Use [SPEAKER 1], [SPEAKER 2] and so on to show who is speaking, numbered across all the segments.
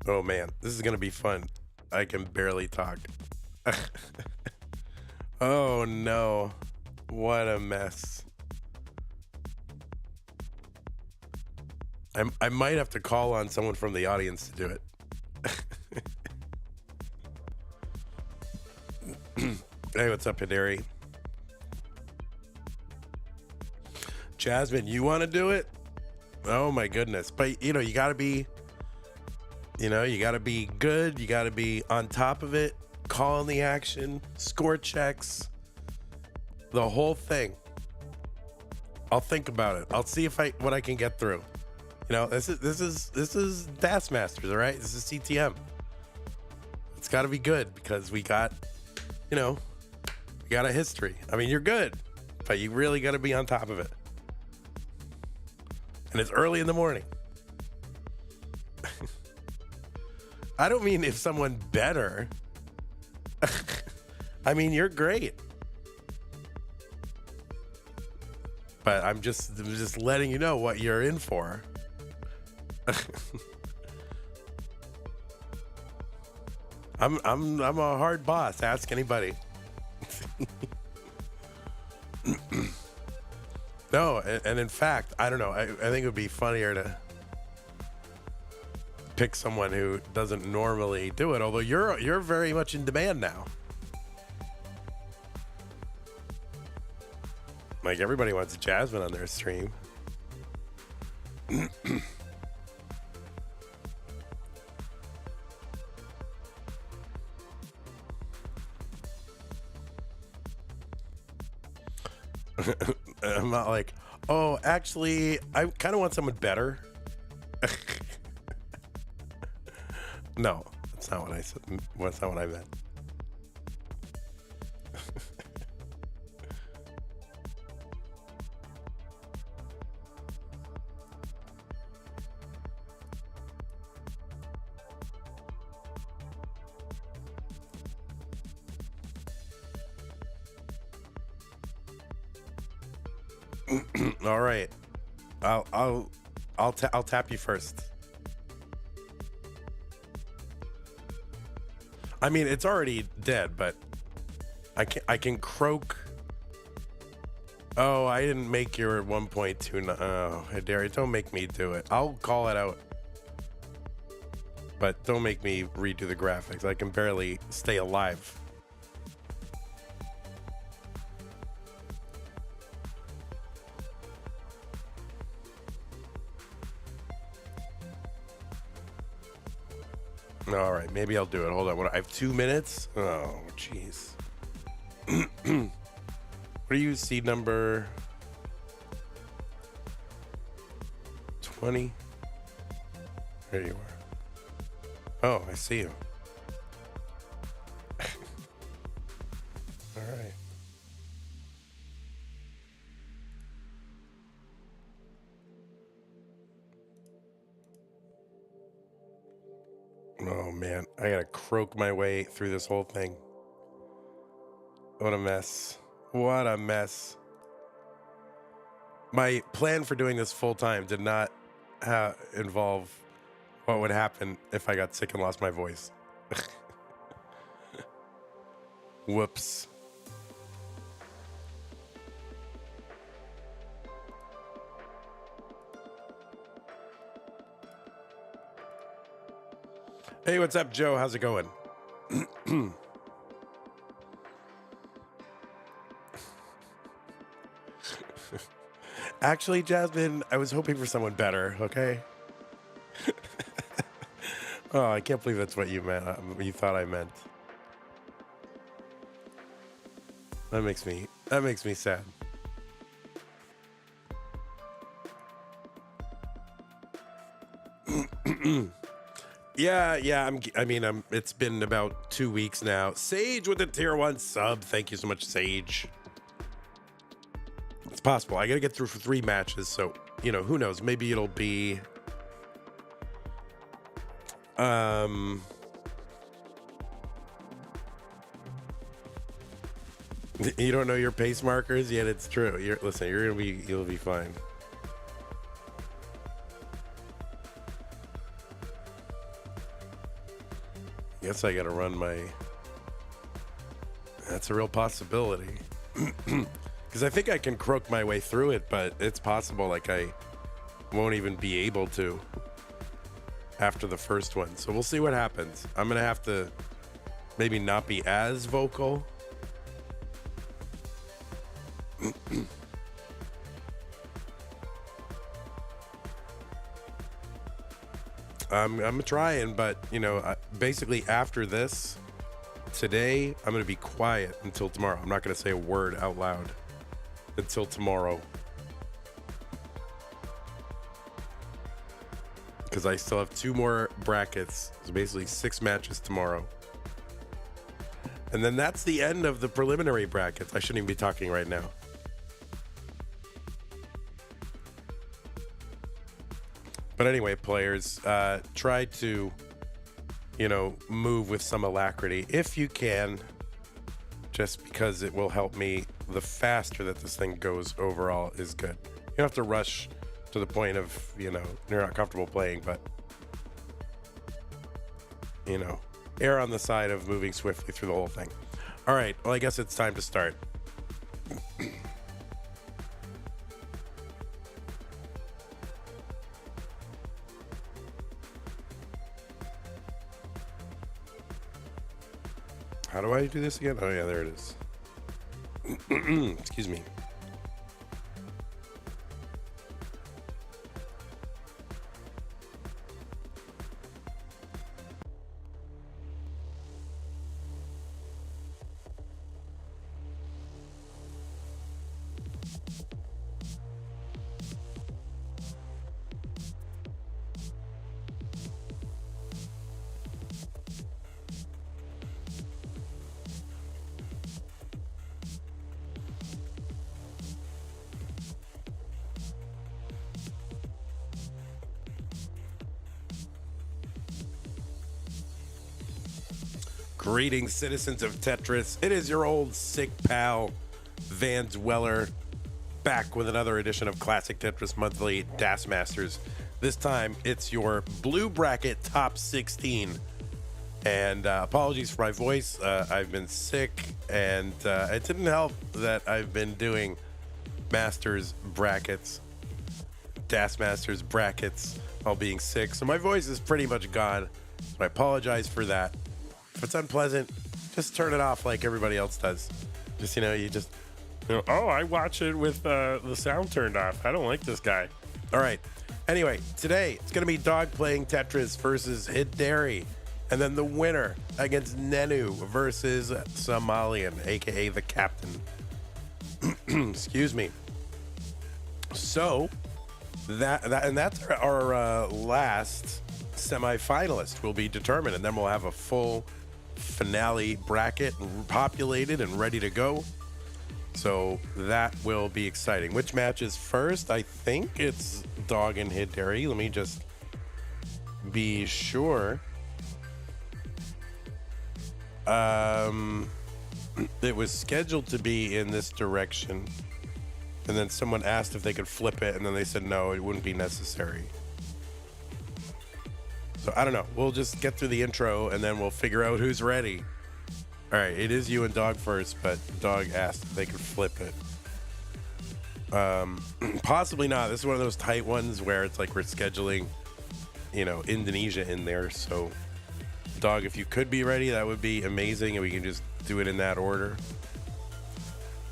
[SPEAKER 1] Oh man, this is gonna be fun. I can barely talk. Oh no. What a mess. I might have to call on someone from the audience to do it. Hey, what's up, Hideri? Jasmine, you want to do it? Oh my goodness. But you gotta be, you gotta be good. You gotta be on top of it, calling the action, score checks, the whole thing. I'll think about it. I'll see what I can get through. This is Dance Masters, all right? This is CTM. It's got to be good because we got a history. I mean, you're good, but you really got to be on top of it. And it's early in the morning. I don't mean if someone better. I mean, you're great. But I'm just letting you know what you're in for. I'm a hard boss. Ask anybody. No, and in fact, I don't know. I think it would be funnier to pick someone who doesn't normally do it. Although you're very much in demand now. Like everybody wants Jasmine on their stream. I'm not like, oh, actually, I kind of want someone better. No, that's not what I said. That's not what I meant. All right, I'll tap you first. I mean, it's already dead, but I can croak. Oh, I didn't make your 1.2. Oh, Hideri, don't make me do it. I'll call it out, but don't make me redo the graphics. I can barely stay alive. All right, maybe I'll do it. Hold on. What? I have 2 minutes? Oh, jeez. What do you see? Number 20? There you are. Oh, I see you. All right. Oh man, I gotta croak my way through this whole thing. What a mess. What a mess. My plan for doing this full time did not involve what would happen if I got sick and lost my voice. Whoops. Hey, what's up, Joe? How's it going? Actually, Jasmine, I was hoping for someone better, okay? Oh, I can't believe that's what you meant. You thought I meant. That makes me sad. Yeah. It's been about 2 weeks now. Sage with the tier 1 sub. Thank you so much, Sage. It's possible. I gotta get through for 3 matches, so who knows? Maybe it'll be. You don't know your pace markers yet. It's true. You'll be fine. Guess I gotta run my... That's a real possibility. Because I think I can croak my way through it, but it's possible like I won't even be able to after the first one. So we'll see what happens. I'm gonna have to maybe not be as vocal. I'm trying, but you know, basically after this, today, I'm gonna be quiet until tomorrow. I'm not gonna say a word out loud until tomorrow. Because I still have 2 more brackets. So basically 6 matches tomorrow. And then that's the end of the preliminary brackets. I shouldn't even be talking right now. But anyway, players, try to, you know, move with some alacrity if you can, just because it will help me. The faster that this thing goes overall is good. You don't have to rush to the point of, you know, you're not comfortable playing, but, you know, err on the side of moving swiftly through the whole thing. All right, well, I guess it's time to start. How do I do this again? Oh, yeah, there it is. Excuse me. Greetings, citizens of Tetris. It is your old sick pal, Van Dweller, back with another edition of Classic Tetris Monthly Das Masters. This time, it's your blue bracket top 16. And apologies for my voice. I've been sick, and it didn't help that I've been doing Masters brackets, Das Masters brackets, while being sick. So my voice is pretty much gone. So I apologize for that. If it's unpleasant, just turn it off like everybody else does. Just, you know, oh, I watch it with the sound turned off. I don't like this guy. All right. Anyway, today it's going to be Dog playing Tetris versus Hideri. And then the winner against Nenu versus Somalian, a.k.a. the captain. Excuse me. So, that's our last semi-finalist will be determined. And then we'll have a full finale bracket populated and ready to go. So that will be exciting. Which match is first? I think it's Dog and Hideri. Let me just be sure. It was scheduled to be in this direction, and then someone asked if they could flip it, and then they said no, it wouldn't be necessary. So I don't know. We'll just get through the intro, and then we'll figure out who's ready. All right, it is you and Dog first, but Dog asked if they could flip it. Possibly not. This is one of those tight ones where it's like we're scheduling, you know, Indonesia in there. So, Dog, if you could be ready, that would be amazing, and we can just do it in that order.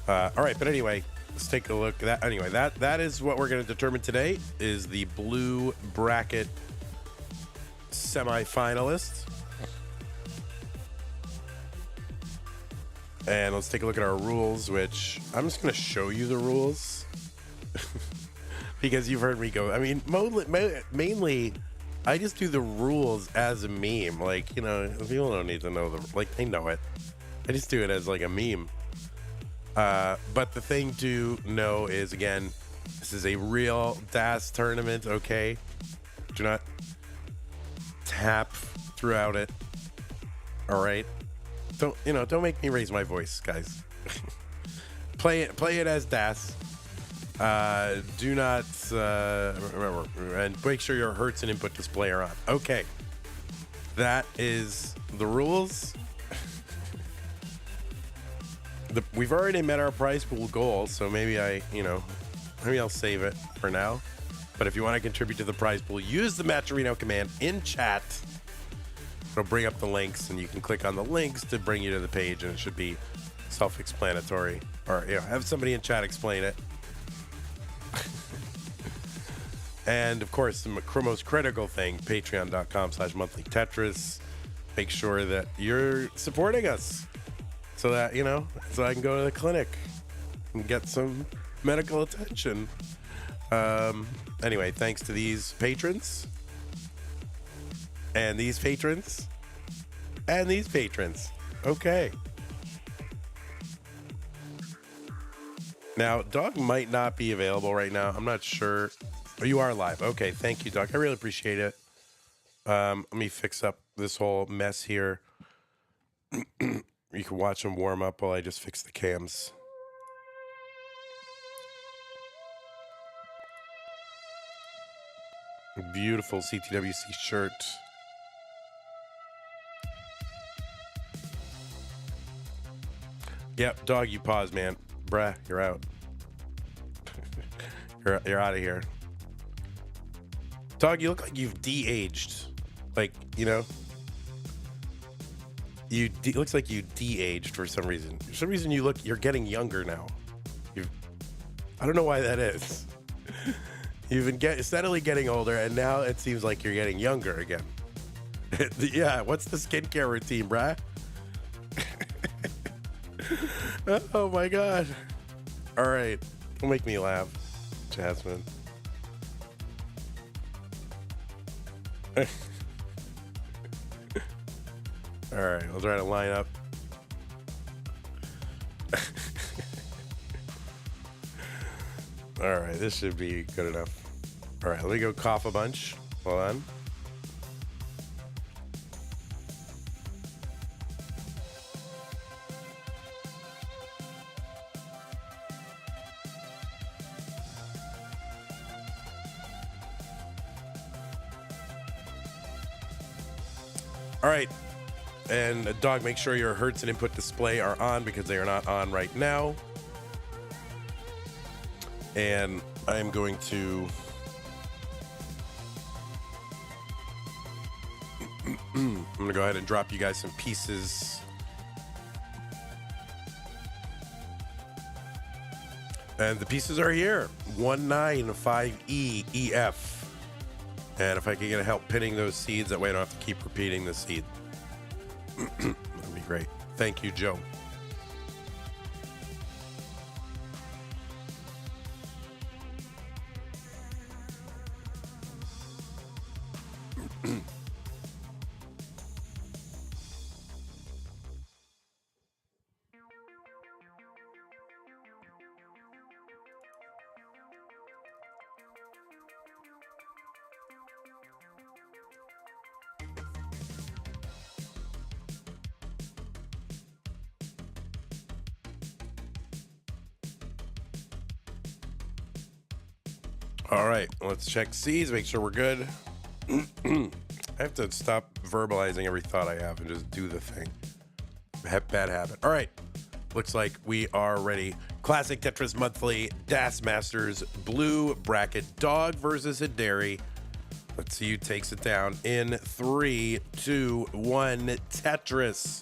[SPEAKER 1] All right, but anyway, let's take a look at that. Anyway, that is what we're going to determine today, is the blue bracket semi-finalists. And let's take a look at our rules, which I'm just going to show you the rules because you've heard me go. I mean, mainly I just do the rules as a meme. Like, you know, people don't need to know they know it. I just do it as like a meme. But the thing to know is, again, this is a real DAS tournament, okay? Do not tap throughout it. All right? Don't make me raise my voice, guys. Play it as DAS. Do not remember, and make sure your Hertz and input display are on. Okay, that is the rules. We've already met our prize pool goal, so maybe maybe I'll save it for now. But if you want to contribute to the prize pool, use the Matcherino command in chat. It'll bring up the links, and you can click on the links to bring you to the page, and it should be self-explanatory. Or have somebody in chat explain it. And of course, the most critical thing, patreon.com/monthly Tetris. Make sure that you're supporting us so that, so I can go to the clinic and get some medical attention. Anyway, thanks to these patrons and these patrons and these patrons. Okay. Now, Dog might not be available right now. I'm not sure. Oh, you are live. Okay, thank you, Dog. I really appreciate it. Let me fix up this whole mess here. You can watch them warm up while I just fix the cams. Beautiful CTWC shirt. Yep, Dog, you pause, man. Bruh, you're out. You're out of here. Dog, you look like you've de-aged. Like, it looks like you de-aged for some reason. For some reason, you're getting younger now. I don't know why that is. You've been steadily getting older, and now it seems like you're getting younger again. Yeah, what's the skincare routine, bruh? Oh my god. All right, don't make me laugh, Jasmine. All right, I'll try to line up. All right, this should be good enough. All right, let me go cough a bunch. Hold on. All right, and Dog, make sure your Hertz and input display are on because they are not on right now. And I'm going to go ahead and drop you guys some pieces. And the pieces are here. 195EEF. And if I can get help pinning those seeds, that way I don't have to keep repeating the seed. That'd be great. Thank you, Joe. All right, let's check C's, make sure we're good. I have to stop verbalizing every thought I have and just do the thing. Bad habit. All right, looks like we are ready. Classic Tetris Monthly, Das Masters, blue bracket, Dog versus Hideri. Let's see who takes it down in 3, 2, 1, Tetris.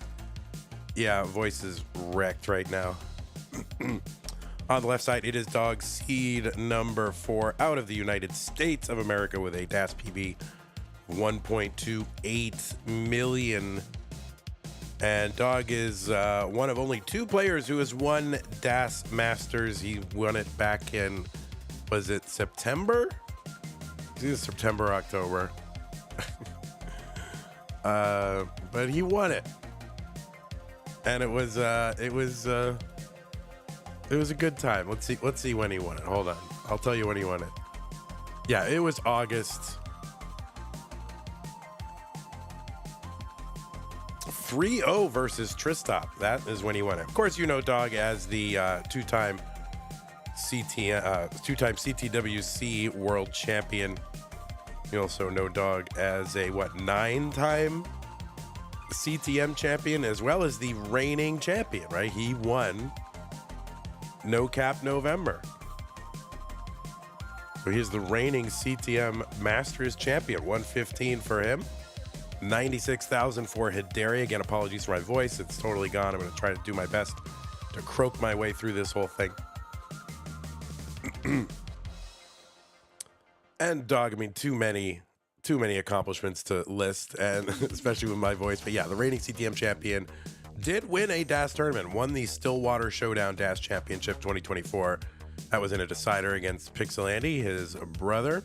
[SPEAKER 1] Yeah, voice is wrecked right now. On the left side, it is Dog, seed number 4 out of the United States of America with a DAS PB 1.28 million. And Dog is one of only 2 players who has won DAS Masters. He won it back in, was it September? It was September, October. But he won it. And it was a good time. Let's see when he won it. Hold on. I'll tell you when he won it. Yeah, it was August. 3-0 versus Tristop. That is when he won it. Of course, you know Dog as the two-time CTWC world champion. You also know Dog as a 9-time CTM champion as well as the reigning champion, right? He won No Cap November. So he's the reigning CTM Masters champion. 115 for him. 96,000 for Hideri. Again, apologies for my voice. It's totally gone. I'm going to try to do my best to croak my way through this whole thing. And dog, I mean, too many accomplishments to list, and especially with my voice. But yeah, the reigning CTM champion did win a DAS tournament, won the Stillwater Showdown DAS Championship 2024. That was in a decider against Pixelandy. His brother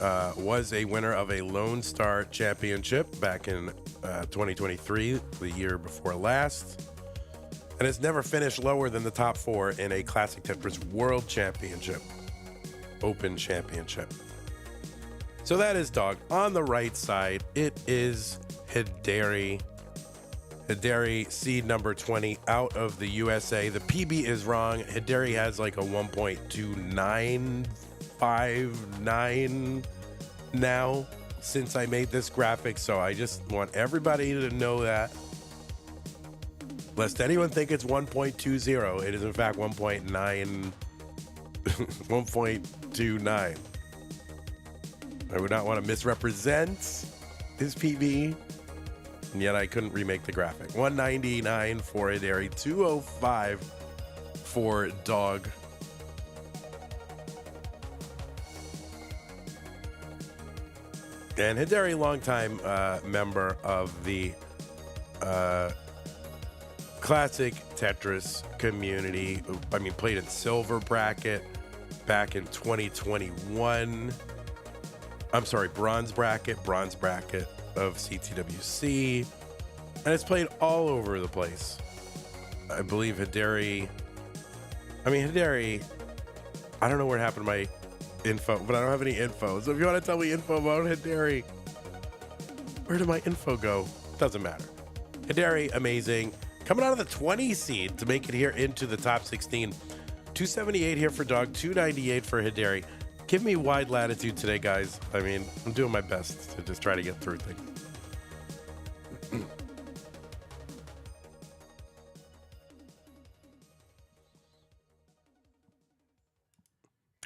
[SPEAKER 1] was a winner of a Lone Star Championship back in 2023, the year before last. And has never finished lower than the top 4 in a Classic Tetris World Championship, Open Championship. So that is dog. On the right side, it is Hideri. Hideri, seed number 20 out of the USA. The PB is wrong. Hideri has like a 1.2959 now since I made this graphic. So I just want everybody to know that. Lest anyone think it's 1.20. It is in fact 1.29. I would not want to misrepresent his PB. And yet I couldn't remake the graphic. 199 for Hideri, 205 for Dog. And Hideri, longtime member of the Classic Tetris community. I mean, played in Silver Bracket back in 2021. I'm sorry, Bronze Bracket of CTWC, and it's played all over the place. I believe Hideri, I don't know what happened to my info, but I don't have any info. So if you want to tell me info about Hideri, where did my info go? Doesn't matter. Hideri, amazing. Coming out of the 20 seed to make it here into the top 16. 278 here for Dog, 298 for Hideri. Give me wide latitude today, guys. I mean, I'm doing my best to just try to get through things.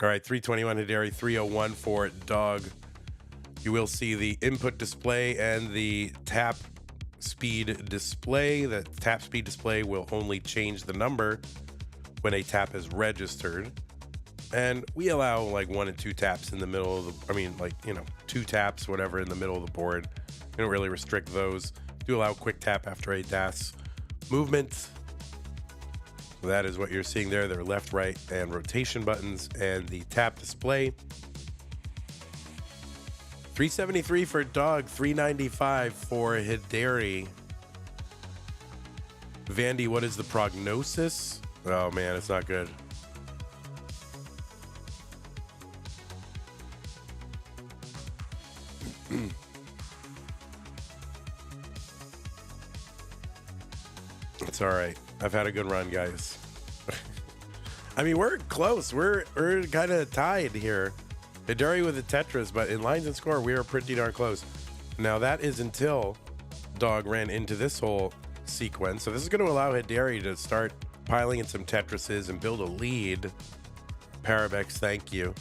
[SPEAKER 1] All right, 321 Hideri, 301 for Dog. You will see the input display and the tap speed display. The tap speed display will only change the number when a tap is registered. And we allow like 1 and 2 taps in the middle of the, 2 taps, whatever, in the middle of the board. We don't really restrict those. Do allow quick tap after a DAS movement. So that is what you're seeing there. There are left, right, and rotation buttons and the tap display. 373 for Dog, 395 for Hideri. Vandy, what is the prognosis? Oh man, it's not good. It's all right. I've had a good run, guys. I mean, we're close. We're kind of tied here. Hideri with the Tetris, but in lines and score, we are pretty darn close. Now, that is until Dog ran into this whole sequence. So this is going to allow Hideri to start piling in some Tetrises and build a lead. Parabex, thank you.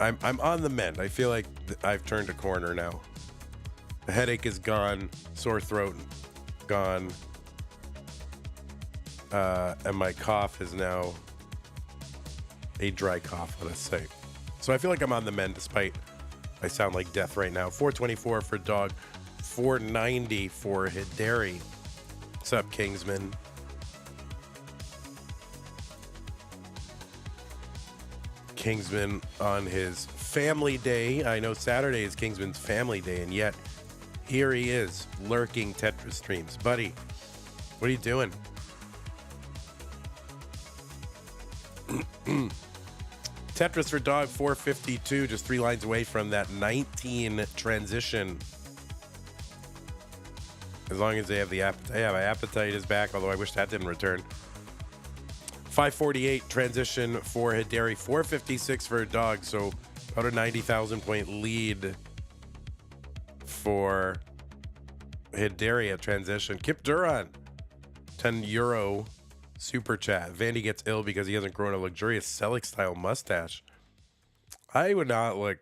[SPEAKER 1] I'm on the mend. I feel like I've turned a corner now. The headache is gone. Sore throat gone. And my cough is now a dry cough, let us say. So I feel like I'm on the mend despite I sound like death right now. 424 for Dog. 490 for Hideri. What's up, Kingsman? Kingsman on his family day. I know Saturday is Kingsman's family day, and yet here he is lurking Tetris streams. Buddy, what are you doing? Tetris for Dog, 452, just 3 lines away from that 19 transition. As long as they have the appetite. Yeah, my appetite is back, although I wish that didn't return. 548 transition for Hideri, 456 for Dog. So about a 90,000 point lead for Hideri at transition. Kip Duran, €10 super chat. Vandy gets ill because he hasn't grown a luxurious Selick style mustache. I would not look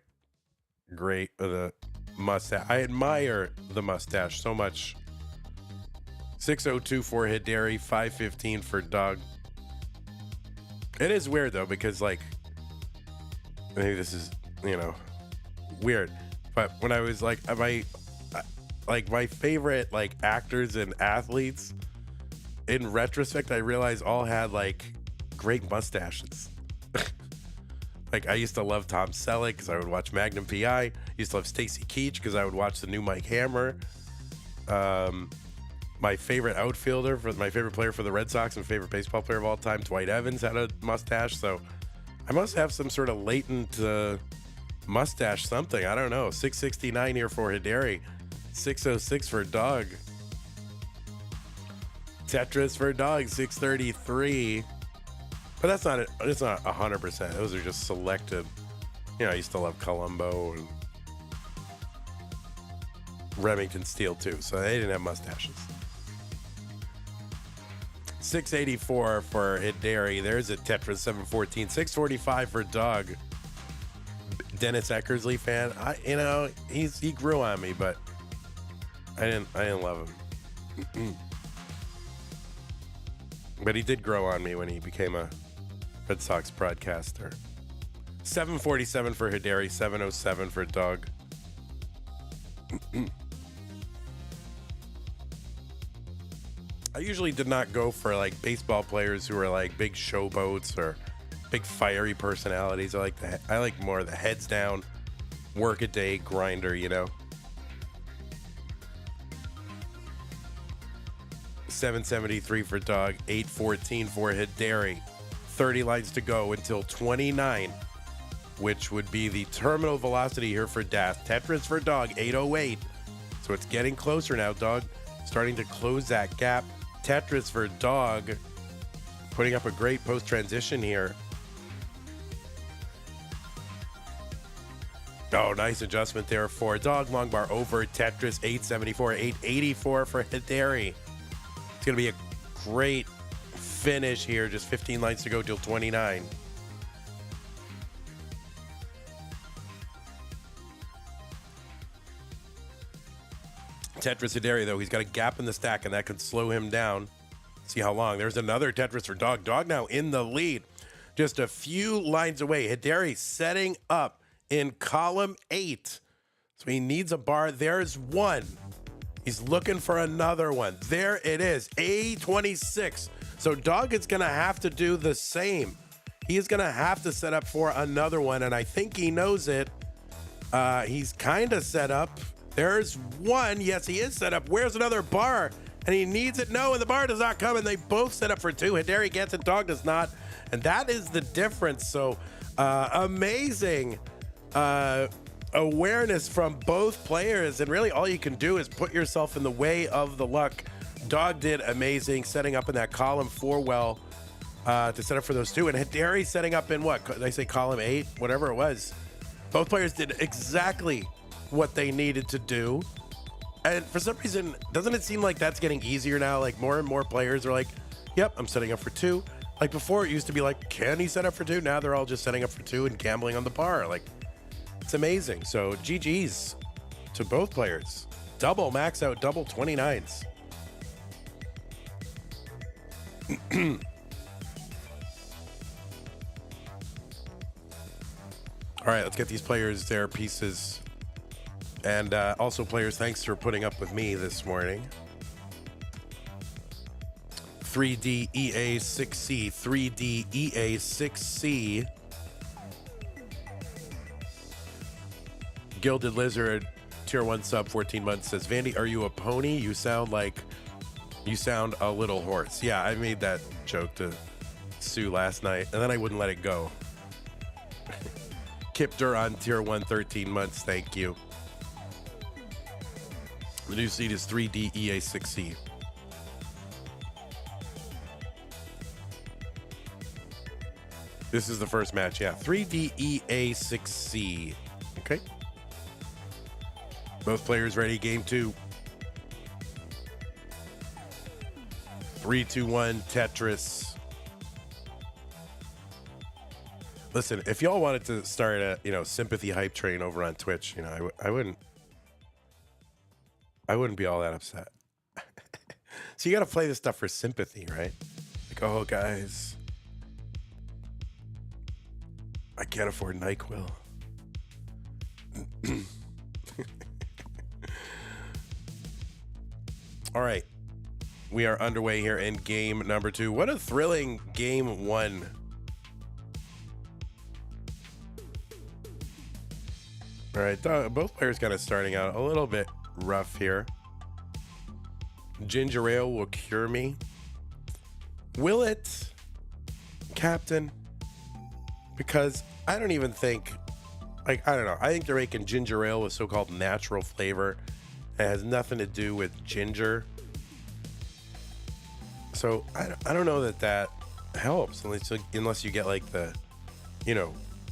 [SPEAKER 1] great with a mustache. I admire the mustache so much. 602 for Hideri, 515 for Doug. It is weird though, because like, I think this is, weird. But when I was like, my favorite like actors and athletes, in retrospect, I realized all had like great mustaches. Like I used to love Tom Selleck because I would watch Magnum PI. I used to love Stacy Keach because I would watch the new Mike Hammer. My favorite outfielder, my favorite player for the Red Sox and favorite baseball player of all time, Dwight Evans, had a mustache. So I must have some sort of latent mustache something. I don't know. 669 here for Hideri. 606 for Doug. Tetris for Dog, 633. But that's not it. It's not 100%. Those are just selected. I used to love Columbo and Remington Steele too. So they didn't have mustaches. 684 for Hideri. There's a Tetris 714. 645 for Doug. Dennis Eckersley fan. He grew on me, but I didn't love him. But he did grow on me when he became a Red Sox broadcaster. 747 for Hideri, 707 for Doug. I usually did not go for like baseball players who are like big showboats or big fiery personalities. I like more of the heads down, work a day grinder, 773 for Dog, 814 for Hideri. 30 lines to go until 29, which would be the terminal velocity here for Dath. Tetris for Dog, 808. So it's getting closer now, Dog. Starting to close that gap. Tetris for Dog, putting up a great post-transition here. Oh, nice adjustment there for Dog. Long bar over Tetris, 874, 884 for Hideri. It's going to be a great finish here. Just 15 lines to go till 29. Tetris Hideri, though, he's got a gap in the stack, and that could slow him down. See how long. There's another Tetris for Dog. Dog now in the lead. Just a few lines away. Hideri setting up in column 8. So he needs a bar. There's one. He's looking for another one. There it is, A26. So Dog is going to have to do the same. He is going to have to set up for another one, and I think he knows it. He's kind of set up. There's one. Yes, he is set up. Where's another bar? And he needs it. No, and the bar does not come, and they both set up for 2. Hideri gets it. Dog does not, and that is the difference. So amazing awareness from both players, and really all you can do is put yourself in the way of the luck. Dog did amazing, setting up in that column 4 well to set up for those 2, and Hideri setting up in what? Did I say column 8? Whatever it was. Both players did exactly what they needed to do, and for some reason, doesn't it seem like that's getting easier now? Like more and more players are like, yep, I'm setting up for 2. Like before, it used to be like, can he set up for 2? Now they're all just setting up for 2 and gambling on the bar. Like, it's amazing. So GG's to both players. Double max out, double 29s. All right, let's get these players their pieces. And also, players, thanks for putting up with me this morning. 3DEA6C, 3DEA6C. Gilded Lizard, tier 1 sub, 14 months, says, Vandy, are you a pony? You sound a little hoarse. Yeah, I made that joke to Sue last night, and then I wouldn't let it go. Kip Duran, tier 1, 13 months, thank you. The new seed is 3DEA6C. This is the first match, yeah. 3DEA6C. Okay. Both players ready, game 2. 3, 2, 1, Tetris. Listen, if y'all wanted to start a, sympathy hype train over on Twitch, I wouldn't be all that upset. So you got to play this stuff for sympathy, right? Like, oh, guys, I can't afford NyQuil. All right. We are underway here in game number 2. What a thrilling game 1. All right. Both players kind of starting out a little bit rough here. Ginger ale will cure me. Will it, Captain? Because I don't even think, I don't know. I think they're making ginger ale with so-called natural flavor. It has nothing to do with ginger. So I don't know that helps unless you get like the,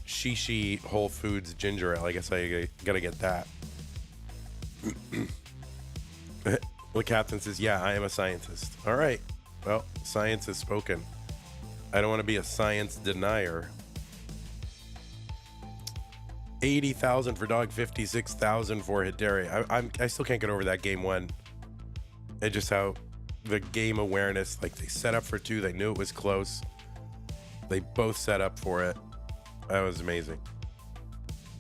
[SPEAKER 1] Shishi Whole Foods ginger ale. I guess I gotta get that. The captain says, yeah, I am a scientist. All right. Well, science has spoken. I don't want to be a science denier. 80,000 for dog, 56,000 for Hideri. I still can't get over that game 1. And just how the game awareness, like they set up for 2, they knew it was close. They both set up for it. That was amazing.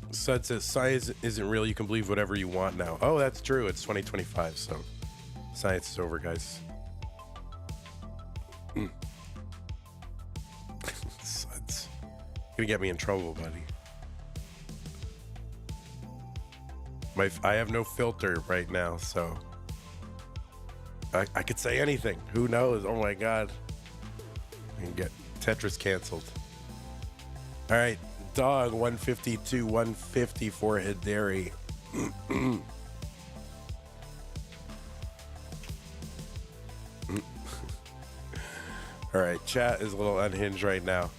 [SPEAKER 1] Sud says, science isn't real. You can believe whatever you want now. Oh, that's true. It's 2025, so science is over, guys. Sud's gonna get me in trouble, buddy. I have no filter right now, so I could say anything. Who knows? Oh my God. I can get Tetris canceled. All right, dog 152, 150 for Hideri. All right, chat is a little unhinged right now.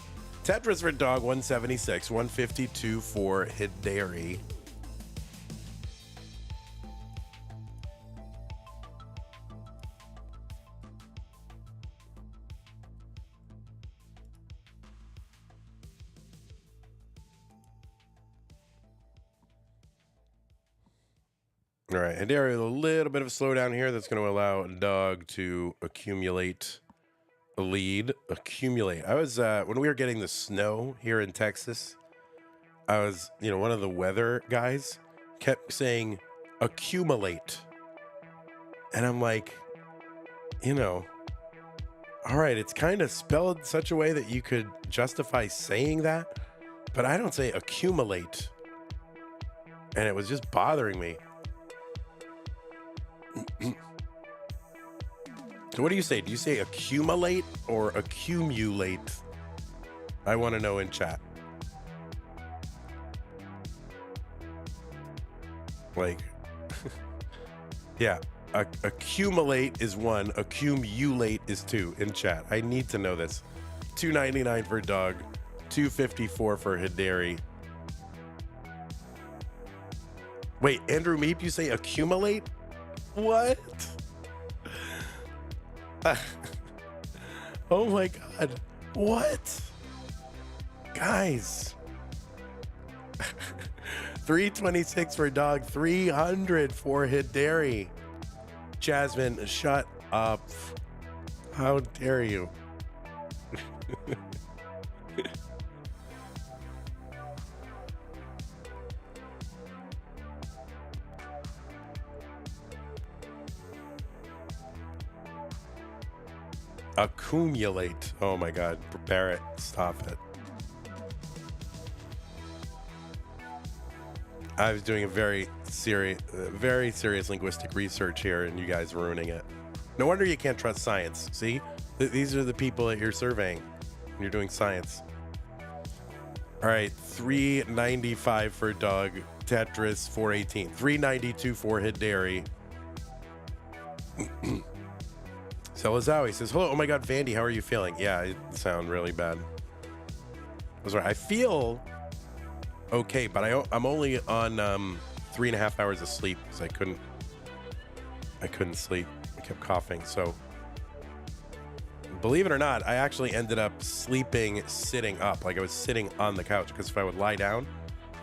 [SPEAKER 1] Tetris for dog 176, 152 for Hideri. All right, Hideri, a little bit of a slowdown here. That's going to allow dog to accumulate a lead. Accumulate. I was, when we were getting the snow here in Texas, I was, one of the weather guys kept saying accumulate. And I'm like, all right, it's kind of spelled such a way that you could justify saying that, but I don't say accumulate. And it was just bothering me. So what do you say? Do you say accumulate or accumulate? I want to know in chat. Like, yeah, accumulate is 1, accumulate is 2 in chat. I need to know this. $2.99 for dog, $2.54 for Hideri. Wait, Andrew Meep, you say accumulate? What? Oh my God. What? Guys. 326 for dog, 300 for Hideri. Jasmine, shut up. How dare you? Accumulate. Oh my God. Prepare it. Stop it. I was doing a very serious linguistic research here, and you guys are ruining it. No wonder you can't trust science. See? These are the people that you're surveying when you're doing science. All right. 395 for dog. Tetris 418. 392 for Hideri. Selazawi says, hello, oh my God, Vandy, how are you feeling? Yeah, I sound really bad. was right. I feel okay, but I'm only on 3.5 hours of sleep because I couldn't sleep. I kept coughing. So believe it or not, I actually ended up sleeping sitting up. Like I was sitting on the couch because if I would lie down,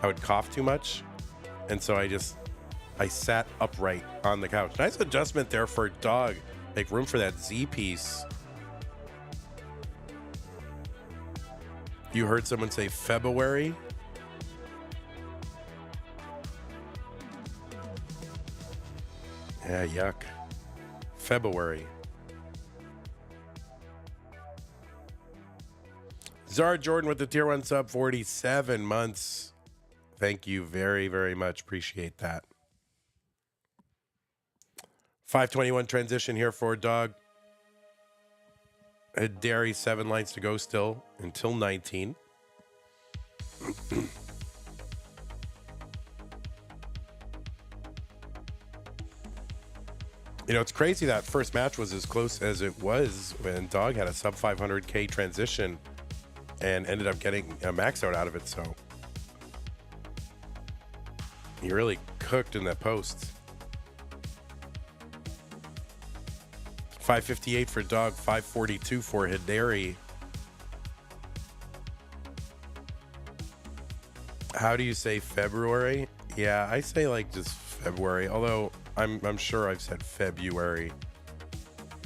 [SPEAKER 1] I would cough too much. And so I sat upright on the couch. Nice adjustment there for a dog. Make room for that Z piece. You heard someone say February? Yeah, yuck. February. Zara Jordan with the tier 1 sub, 47 months. Thank you very, very much. Appreciate that. 521 transition here for dog. Hideri, 7 lines to go still until 19. You know, it's crazy that first match was as close as it was when Dog had a sub 500K transition and ended up getting a max out of it. So he really cooked in that post. 558 for Dog, 542 for Hideri. How do you say February? Yeah, I say like just February, although I'm sure I've said February.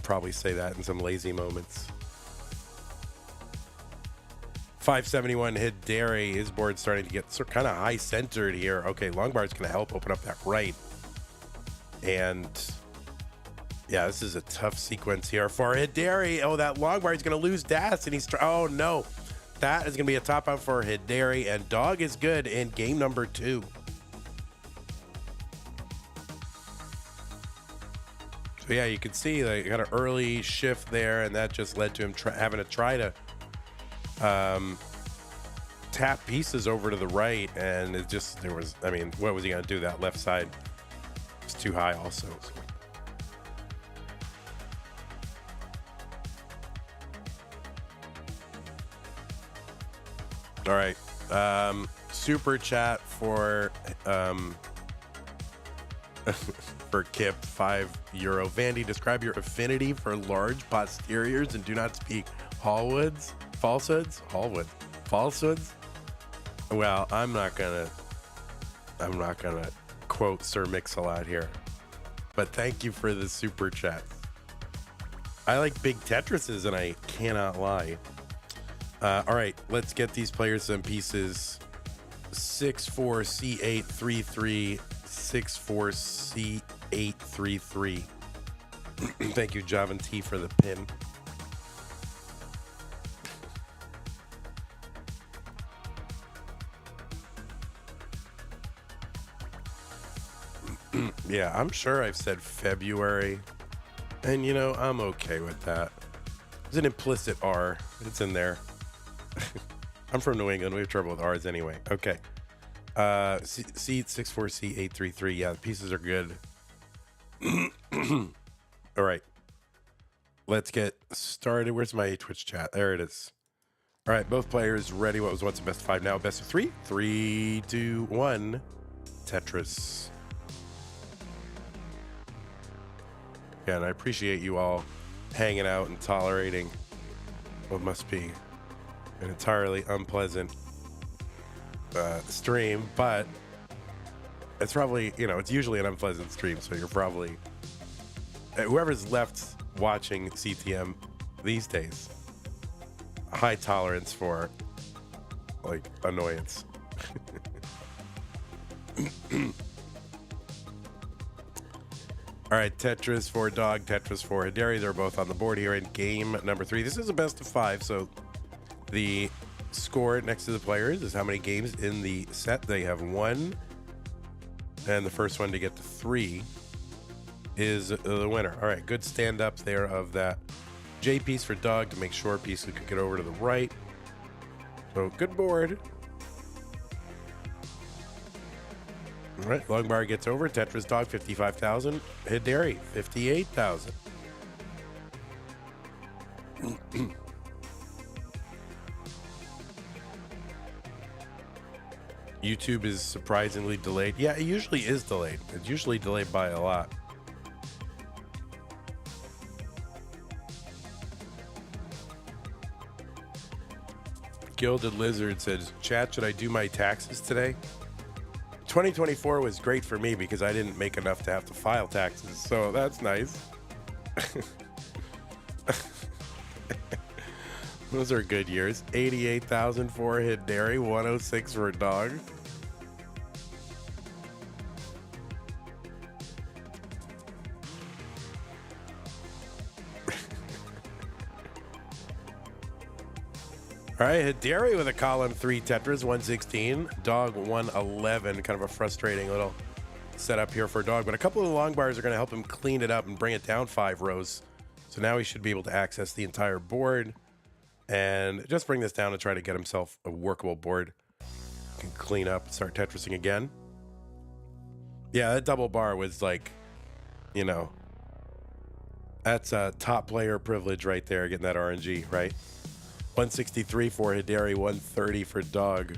[SPEAKER 1] Probably say that in some lazy moments. 571 Hideri. His board's starting to get kind of high centered here. Okay, long bar's going to help open up that right. And yeah, this is a tough sequence here for Hideri. Oh, that long bar is going to lose Das, and oh no. That is going to be a top out for Hideri, and Dog is good in game number 2. So yeah, you can see the kind of early shift there, and that just led to him having to try to tap pieces over to the right, and it just, what was he going to do? That left side was too high also. So. All right, super chat for for Kip, €5. Vandy, describe your affinity for large posteriors and do not speak falsehoods. Well, I'm not gonna quote Sir Mix-a-Lot here, but thank you for the super chat. I like big Tetrises, and I cannot lie. All right, let's get these players some pieces. 6-4 C833, 6-4 C833. Thank you, Javan T, for the pin. Yeah, I'm sure I've said February, and you know, I'm okay with that. There's an implicit R. It's in there. I'm from New England. We have trouble with R's anyway. Okay. C64C833. Yeah, the pieces are good. All right. Let's get started. Where's my Twitch chat? There it is. All right. Both players ready. What was once a best of 5, now best of 3. 3, 2, 1. Tetris. Yeah, and I appreciate you all hanging out and tolerating what must be an entirely unpleasant stream, but it's probably, it's usually an unpleasant stream, so you're probably, whoever's left watching CTM these days, high tolerance for like annoyance. All right, Tetris for Dog, Tetris for Hideri. They're both on the board here in game number 3. This is a best of 5, so the score next to the players is how many games in the set they have won. And the first one to get to 3 is the winner. All right, good stand up there of that J piece for Dog to make sure piece could get over to the right. So good board. All right, long bar gets over. Tetris Dog, 55,000. Hideri, 58,000. YouTube is surprisingly delayed. Yeah, it usually is delayed. It's usually delayed by a lot. Gilded Lizard says, chat, should I do my taxes today? 2024 was great for me because I didn't make enough to have to file taxes. So that's nice. Those are good years. 88,000 for Hideri, 106 for a dog. All right, Hideri with a column 3 Tetris, 116. Dog 111. Kind of a frustrating little setup here for dog, but a couple of the long bars are going to help him clean it up and bring it down 5 rows. So now he should be able to access the entire board and just bring this down and try to get himself a workable board. He can clean up and start Tetrising again. Yeah, that double bar was like, you know, that's a top player privilege right there, getting that RNG, right? 163 for Hideri, 130 for dog.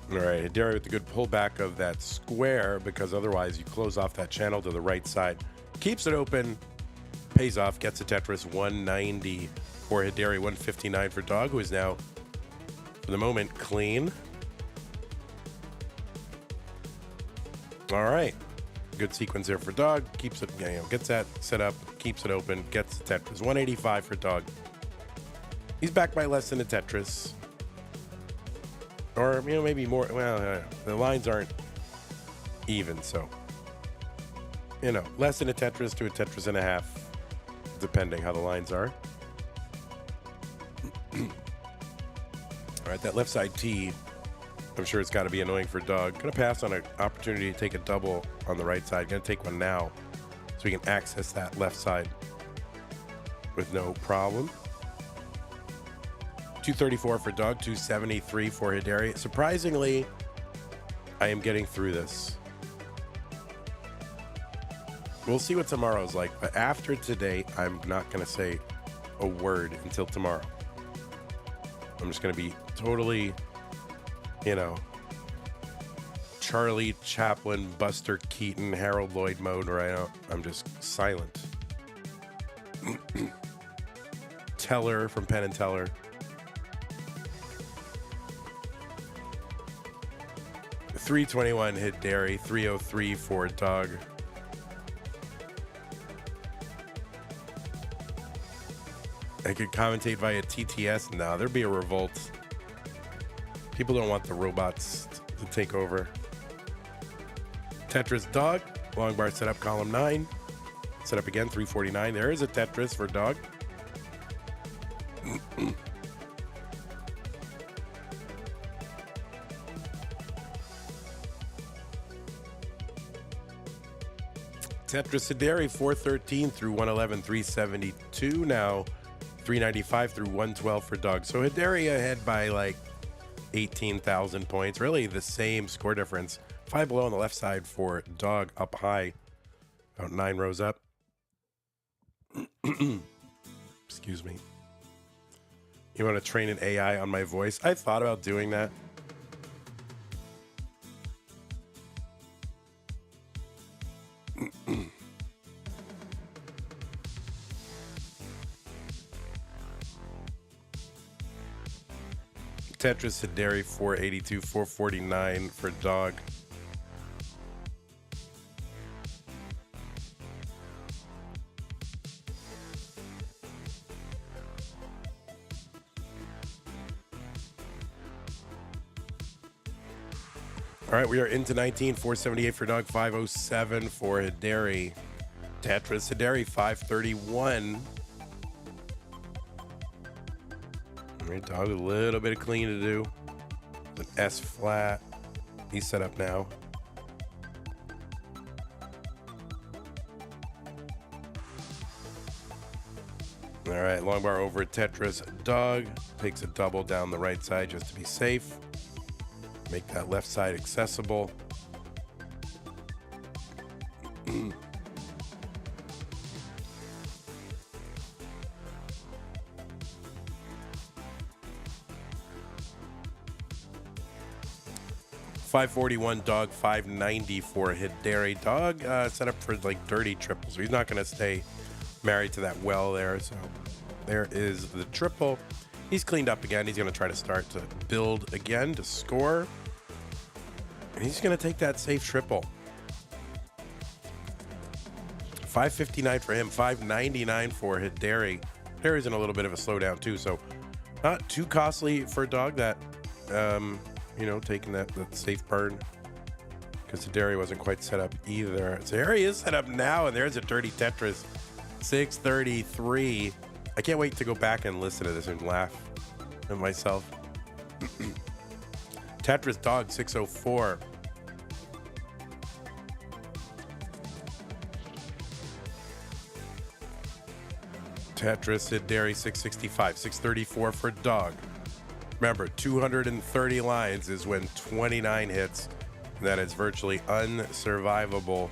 [SPEAKER 1] All right, Hideri with the good pullback of that square, because otherwise you close off that channel to the right side. Keeps it open, pays off, gets a Tetris. 190 for Hideri, 159 for dog, who is now, for the moment, clean. All right, good sequence there for dog. Keeps it, gets that set up, keeps it open, gets the Tetris. 185 for dog. He's back by less than a Tetris. Or, maybe more. Well, the lines aren't even, so, less than a Tetris to a Tetris and a half, depending how the lines are. All right, that left side T, I'm sure it's got to be annoying for dog. Going to pass on an opportunity to take a double on the right side. Going to take one now so we can access that left side with no problem. 234 for dog, 273 for Hideri. Surprisingly, I am getting through this. We'll see what tomorrow's like, but after today, I'm not going to say a word until tomorrow. I'm just going to be totally, Charlie Chaplin, Buster Keaton, Harold Lloyd mode where I'm just silent. Teller from Penn and Teller. 321 Hideri, 303 for dog. I could commentate via TTS. No, there'd be a revolt. People don't want the robots to take over. Tetris dog. Long bar set up, column 9. Set up again, 349. There is a Tetris for dog. Tetris Hideri, 413 through 111, 372 now. 395 through 112 for dog. So Hideri ahead by like 18,000 points. Really the same score difference. 5 below on the left side for dog, up high. About 9 rows up. Excuse me. You want to train an AI on my voice? I thought about doing that. Tetris Hideri, 482, 449 for dog. All right, we are into 19, 478 for dog, 507 for Hideri. Tetris Hideri, 531. All right, dog, a little bit of clean to do. An S flat. He's set up now. All All right, long bar over Tetris. Dog takes a double down the right side just to be safe. Make that left side accessible. $541 dog, $590 for Hideri. Dog set up for like dirty triples. So he's not going to stay married to that well there. So there is the triple. He's cleaned up again. He's going to try to start to build again to score. And he's going to take that safe triple. $559 for him, $599 for Hideri. Hideri's in a little bit of a slowdown too, so not too costly for a dog that, taking that safe burn, because Hideri wasn't quite set up either. So here he is set up now, and there's a dirty Tetris, 633. I can't wait to go back and listen to this and laugh at myself. Tetris dog, 604. Tetris Hideri, 665, 634 for dog. Remember, 230 lines is when 29 hits. That is virtually unsurvivable.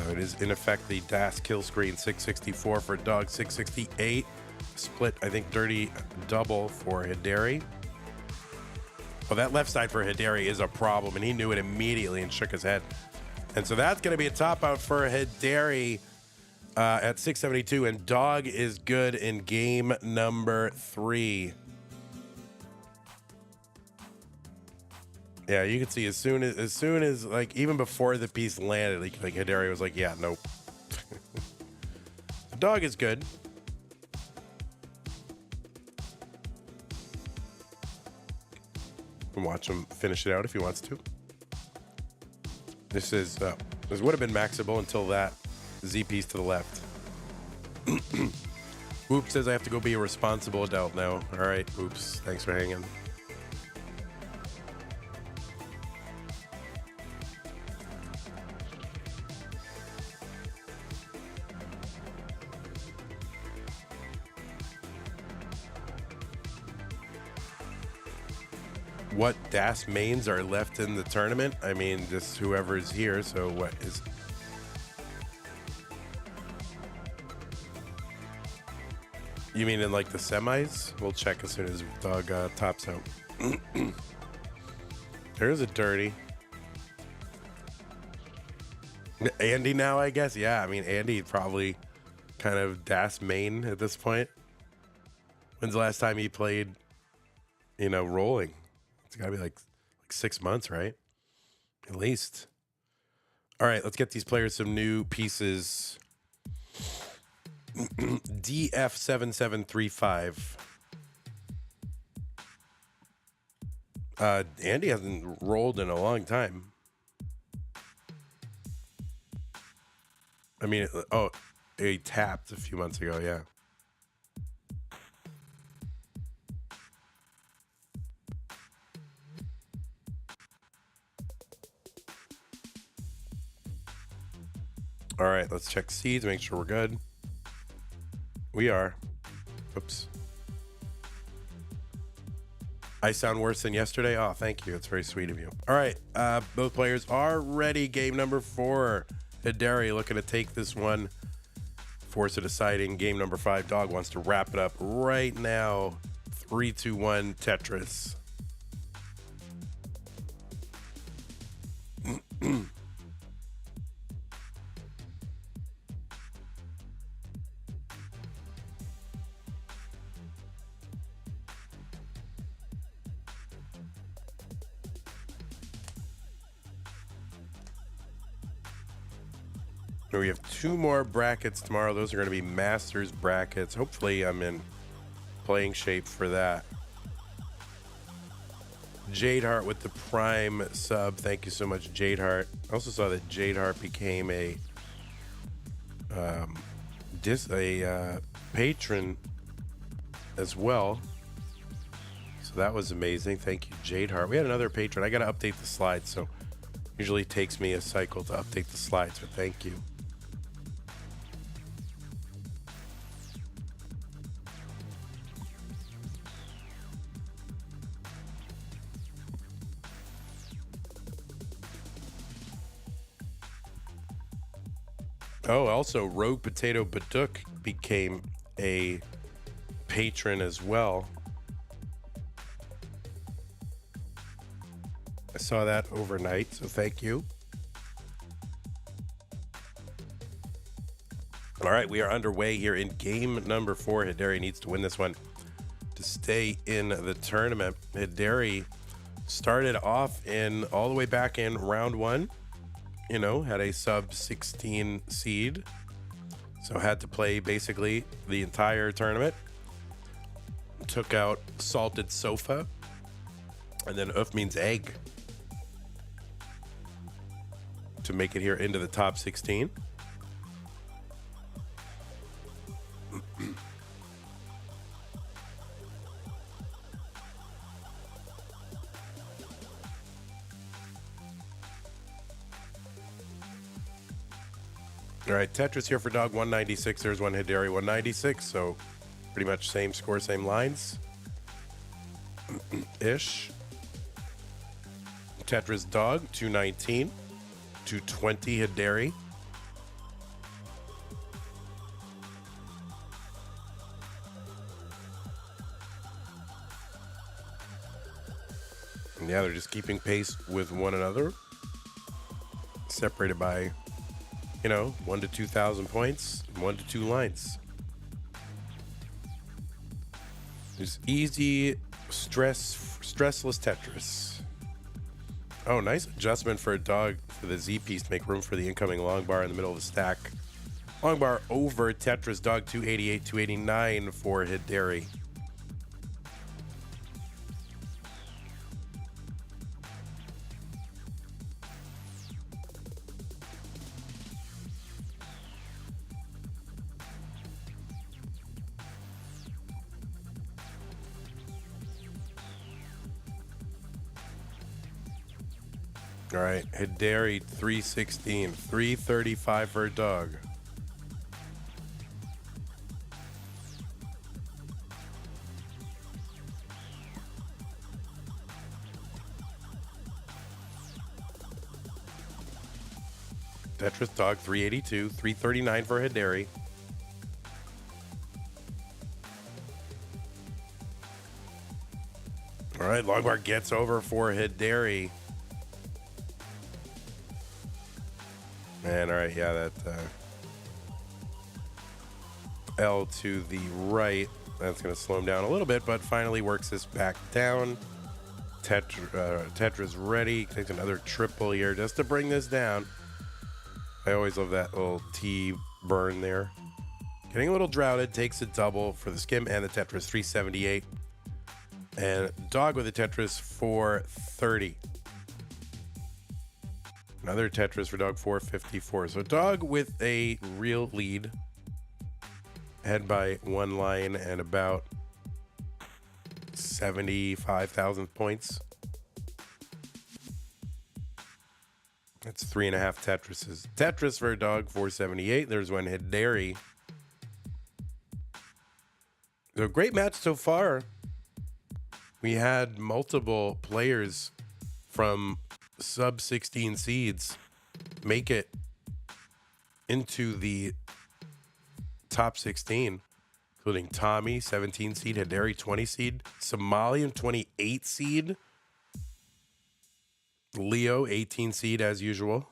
[SPEAKER 1] It is in effect the DAS kill screen. 664 for dog, 668. Split, I think, dirty double for Hideri. Well, that left side for Hideri is a problem, and he knew it immediately and shook his head. And so that's going to be a top out for Hideri at 672, and dog is good in game number 3. Yeah, you can see as soon as like even before the piece landed, like Hideri was like, yeah, nope. The dog is good. You can watch him finish it out if he wants to. This would have been maxable until that Z piece to the left. Whoop says I have to go be a responsible adult now. All right, Whoops, thanks for hanging. What DAS mains are left in the tournament? I mean, just whoever's here. So what is... You mean in like the semis? We'll check as soon as dog tops out. There's a dirty. Andy now, I guess. Yeah, I mean, Andy probably kind of DAS main at this point. When's the last time he played, rolling? It's got to be like 6 months, right? At least. All right, let's get these players some new pieces. DF7735. Andy hasn't rolled in a long time. I mean, he tapped a few months ago, yeah. All right, let's check seeds, make sure we're good. We are. Oops. I sound worse than yesterday? Oh, thank you. It's very sweet of you. All right, both players are ready. Game number 4. Hideri looking to take this one. Force a deciding. Game number 5. Dog wants to wrap it up right now. 3, 2, 1, Tetris. We have 2 more brackets tomorrow. Those are going to be Masters brackets. Hopefully I'm in playing shape for that. Jade Heart with the Prime sub. Thank you so much, Jade Heart. I also saw that Jade Heart became a patron as well. So that was amazing. Thank you, Jade Heart. We had another patron. I got to update the slides, so usually it takes me a cycle to update the slides, but thank you. Oh, also, Rogue Potato Baduk became a patron as well. I saw that overnight, so thank you. All right, we are underway here in game number 4. Hideri needs to win this one to stay in the tournament. Hideri started off all the way back in round 1. You know, had a sub 16 seed, so had to play basically the entire tournament. Took out Salted Sofa, and then Uf means egg to make it here into the top 16. All right, Tetris here for Dog 196. There's one Hideri 196, so pretty much same score, same lines ish. Tetris Dog 219, 220 Hideri. And yeah, they're just keeping pace with one another, separated by, you know, 1 to 2,000 points, 1 to 2 lines. There's easy, stressless Tetris. Oh, nice adjustment for a Dog for the Z piece to make room for the incoming long bar in the middle of the stack. Long bar over Tetris Dog 288, 289 for Hideri. All right, Hideri 316, 335 for a Dog. Tetris Dog 382, 339 for Hideri. All right, long bar gets over for Hideri. Man, all right, yeah, that L to the right, that's going to slow him down a little bit, but finally works this back down. Tetris ready, takes another triple here just to bring this down. I always love that little T burn there. Getting a little droughted, takes a double for the skim and the Tetris 378. And Dog with a Tetris 430. Another Tetris for Dog 454. So Dog with a real lead. Ahead by 1 line and about 75,000 points. That's 3.5 Tetrises. Tetris for Dog 478. There's one Hideri. So great match so far. We had multiple players from sub 16 seeds make it into the top 16, including Tommy 17 seed, Hideri 20 seed, Somalian 28 seed, Leo 18 seed as usual,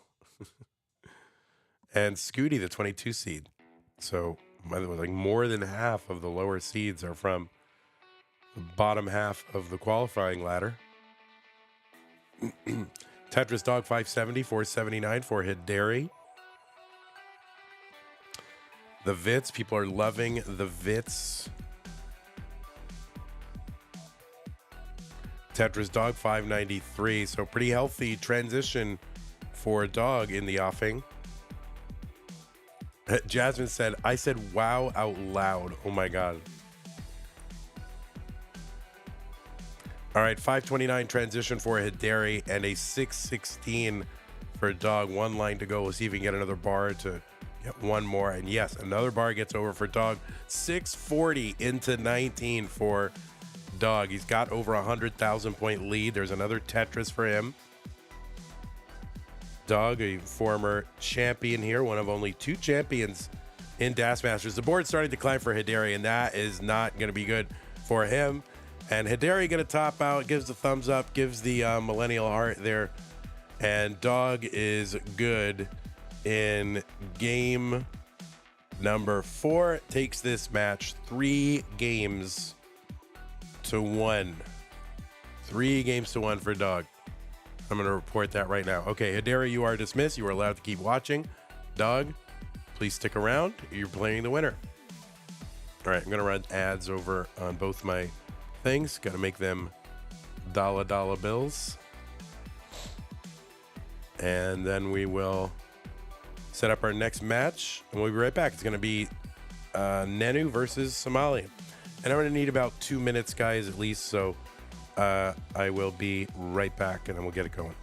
[SPEAKER 1] and Scooty the 22 seed. So like more than half of the lower seeds are from the bottom half of the qualifying ladder. Tetris Dog 570, 479 for Hideri. The Vits, people are loving the Vits. Tetris Dog 593, so pretty healthy transition for a Dog in the offing. Jasmine said, I said wow out loud. Oh my God. All right, 529 transition for Hideri and a 616 for a Dog. 1 line to go. We'll see if we can get another bar to get one more. And yes, another bar gets over for Dog. 640 into 19 for Dog. He's got over 100,000 point lead. There's another Tetris for him. Doug, a former champion here, one of only 2 champions in Das Masters. The board's starting to climb for Hideri, and that is not going to be good for him. And Hideri going to top out, gives the thumbs up, gives the millennial heart there. And Dog is good in game number 4. Takes this match 3 games to 1. 3 games to 1 for Dog. I'm going to report that right now. Okay, Hideri, you are dismissed. You are allowed to keep watching. Dog, please stick around. You're playing the winner. All right, I'm going to run ads over on both my things. Got to make them dollar bills. And then we will set up our next match, and we'll be right back. It's going to be Nenu versus Somalian. And I'm going to need about 2 minutes, guys, at least. So I will be right back, and then we'll get it going.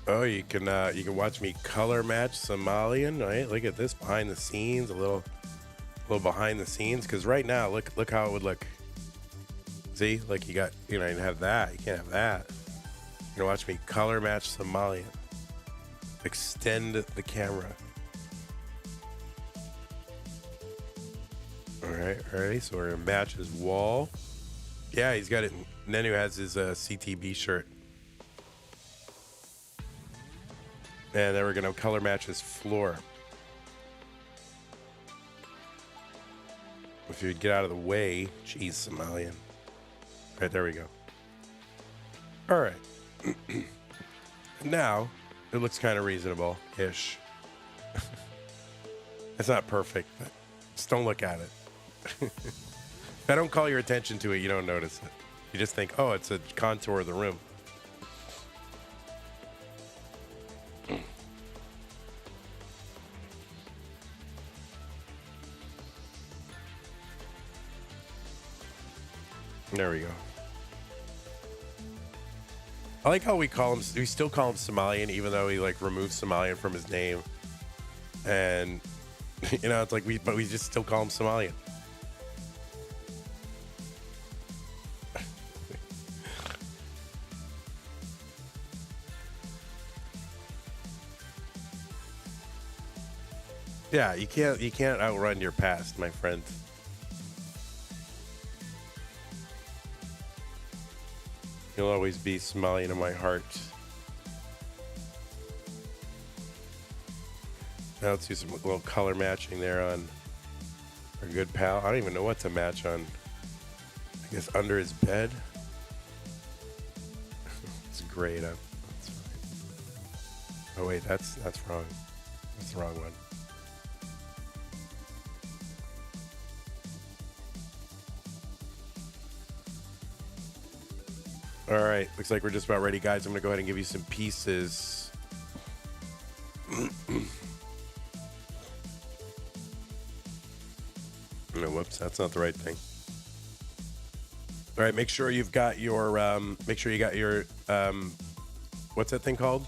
[SPEAKER 1] Oh, you can watch me color match Somalian, right? Look at this behind the scenes, a little behind the scenes. Because right now, look how it would look. See, like you can have that. You can't have that. You can watch me color match Somalian. Extend the camera. All right, ready? So we're gonna match his wall. Yeah, he's got it. Nenu has his CTB shirt. And then we're going to color match his floor. If you'd get out of the way. Jeez, Somalian. All right, there we go. All right. Now, it looks kind of reasonable-ish. It's not perfect, but just don't look at it. If I don't call your attention to it, you don't notice it. You just think, oh, it's a contour of the room. There we go. I like how we still call him Somalian, even though he like removed Somalian from his name. And you know, it's like we just still call him Somalian. Yeah, you can't outrun your past, my friend. You'll always be Somalian in my heart. Now let's do some little color matching there on our good pal. I don't even know what to match on. I guess under his bed. It's great. That's fine. Oh wait, that's wrong. That's the wrong one. All right, looks like we're just about ready, guys. I'm gonna go ahead and give you some pieces. No, whoops, that's not the right thing. All right, make sure you've got your, what's that thing called?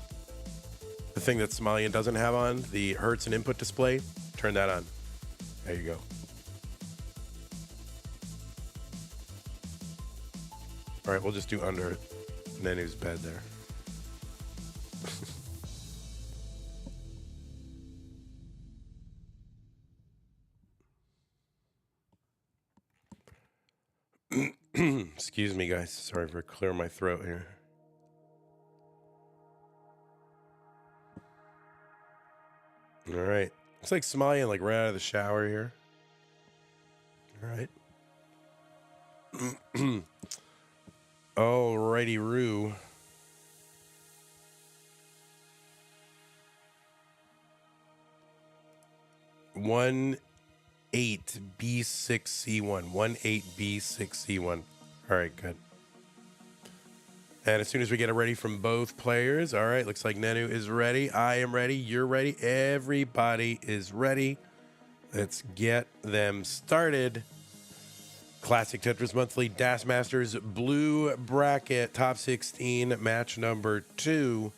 [SPEAKER 1] The thing that Somalian doesn't have on, the hertz and input display. Turn that on. There you go. All right, we'll just do under Nenu's bed there. Excuse me, guys. Sorry for clearing my throat here. All right. Looks like Somalian, like right out of the shower here. All right. Alrighty, Roo. One 8B6C1. 18B6C1. All right, good. And as soon as we get it ready from both players, all right, looks like Nenu is ready. I am ready. You're ready. Everybody is ready. Let's get them started. Classic Tetris Monthly Das Masters Blue Bracket Top 16 match number 2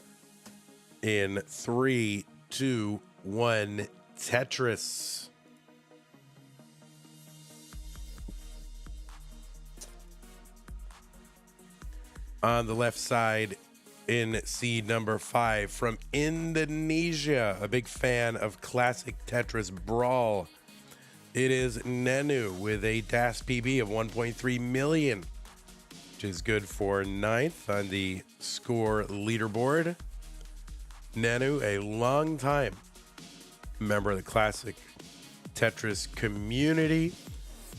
[SPEAKER 1] in 3, 2, 1 Tetris. On the left side in seed number 5 from Indonesia, a big fan of classic Tetris Brawl. It is Nenu with a DAS PB of 1.3 million, which is good for 9th on the score leaderboard. Nenu, a long time member of the classic Tetris community,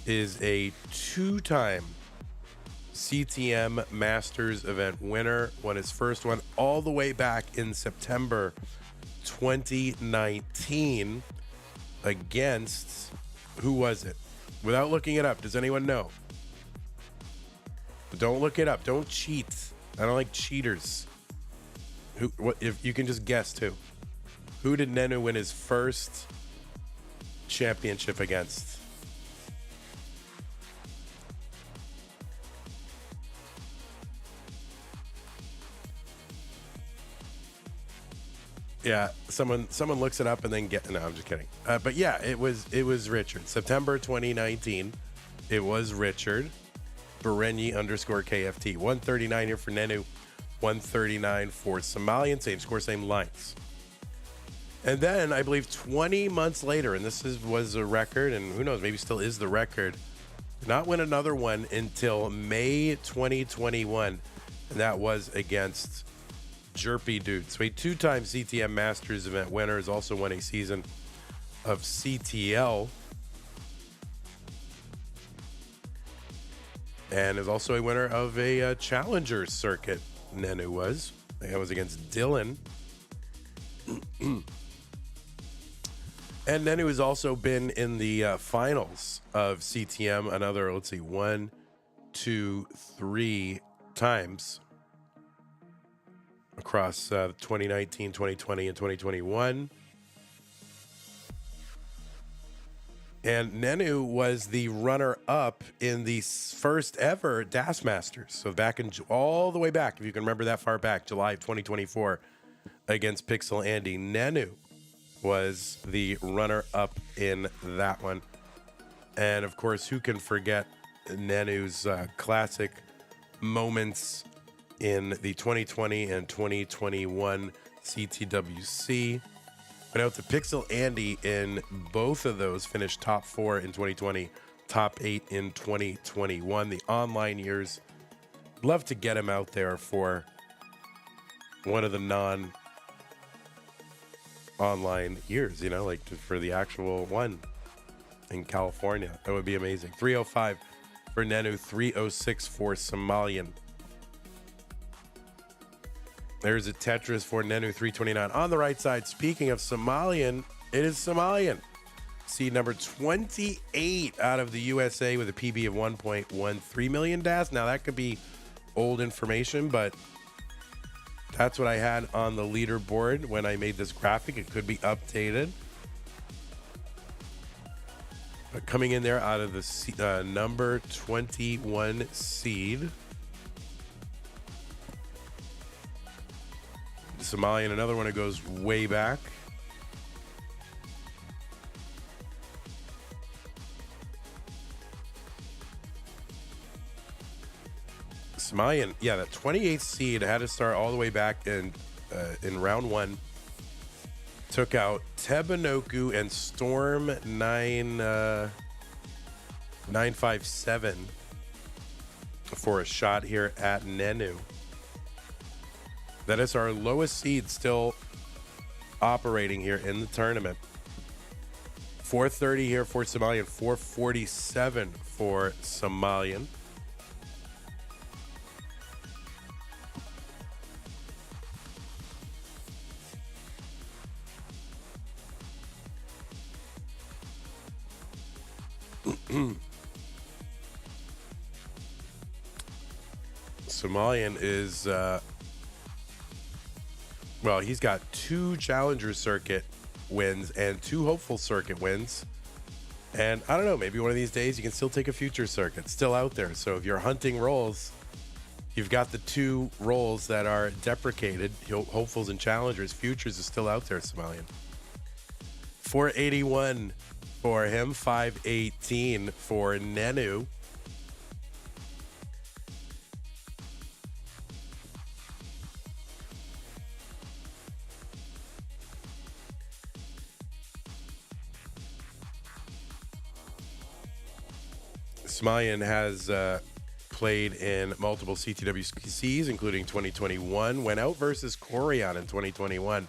[SPEAKER 1] is a 2-time CTM Masters event winner. Won his first one all the way back in September 2019 against, who was it? Without looking it up, does anyone know? Don't look it up. Don't cheat. I don't like cheaters. What if you can just guess too? Who did Nenu win his first championship against? Yeah, someone looks it up and then no, I'm just kidding. But yeah, it was Richard. September 2019. It was Richard. Berenyi _KFT. 139 here for Nenu. 139 for Somalian. Same score, same lines. And then I believe 20 months later, and this was a record, and who knows, maybe still is the record. Did not win another one until May 2021, and that was against Jerpy Dude. So a 2-time CTM Masters event winner, has also won a season of CTL, and is also a winner of a Challenger circuit. Nenu was. I think that was against Dylan. And Nenu has also been in the finals of CTM. Another, let's see, 1, 2, 3 times across 2019, 2020, and 2021. And Nenu was the runner-up in the first ever DAS Masters. So back in all the way back, if you can remember that far back, July of 2024, against Pixel Andy, Nenu was the runner-up in that one. And of course, who can forget Nenu's classic moments in the 2020 and 2021 CTWC? Went out to Pixel Andy in both of those, finished top 4 in 2020, top 8 in 2021. The online years, love to get him out there for one of the non-online years, you know, like for the actual one in California. That would be amazing. 305 for Nenu, 306 for Somalian. There's a Tetris for Nenu, 329. On the right side, speaking of Somalian, it is Somalian. Seed number 28 out of the USA with a PB of 1.13 million DAS. Now, that could be old information, but that's what I had on the leaderboard when I made this graphic. It could be updated. But coming in there out of the number 21 seed, Somalian, another one that goes way back. Somalian, yeah, that 28th seed had to start all the way back in round 1. Took out Tebanoku and Storm 957 for a shot here at Nenu. That is our lowest seed still operating here in the tournament. 430 here for Somalian, 447 for Somalian. Somalian is well, he's got 2 Challenger Circuit wins and 2 Hopeful Circuit wins. And I don't know, maybe one of these days you can still take a Future Circuit. It's still out there. So if you're hunting rolls, you've got the 2 rolls that are deprecated, Hopefuls and Challengers. Futures is still out there, Somalian. 481 for him, 518 for Nenu. Somalian has played in multiple CTWCs, including 2021. Went out versus Corian in 2021.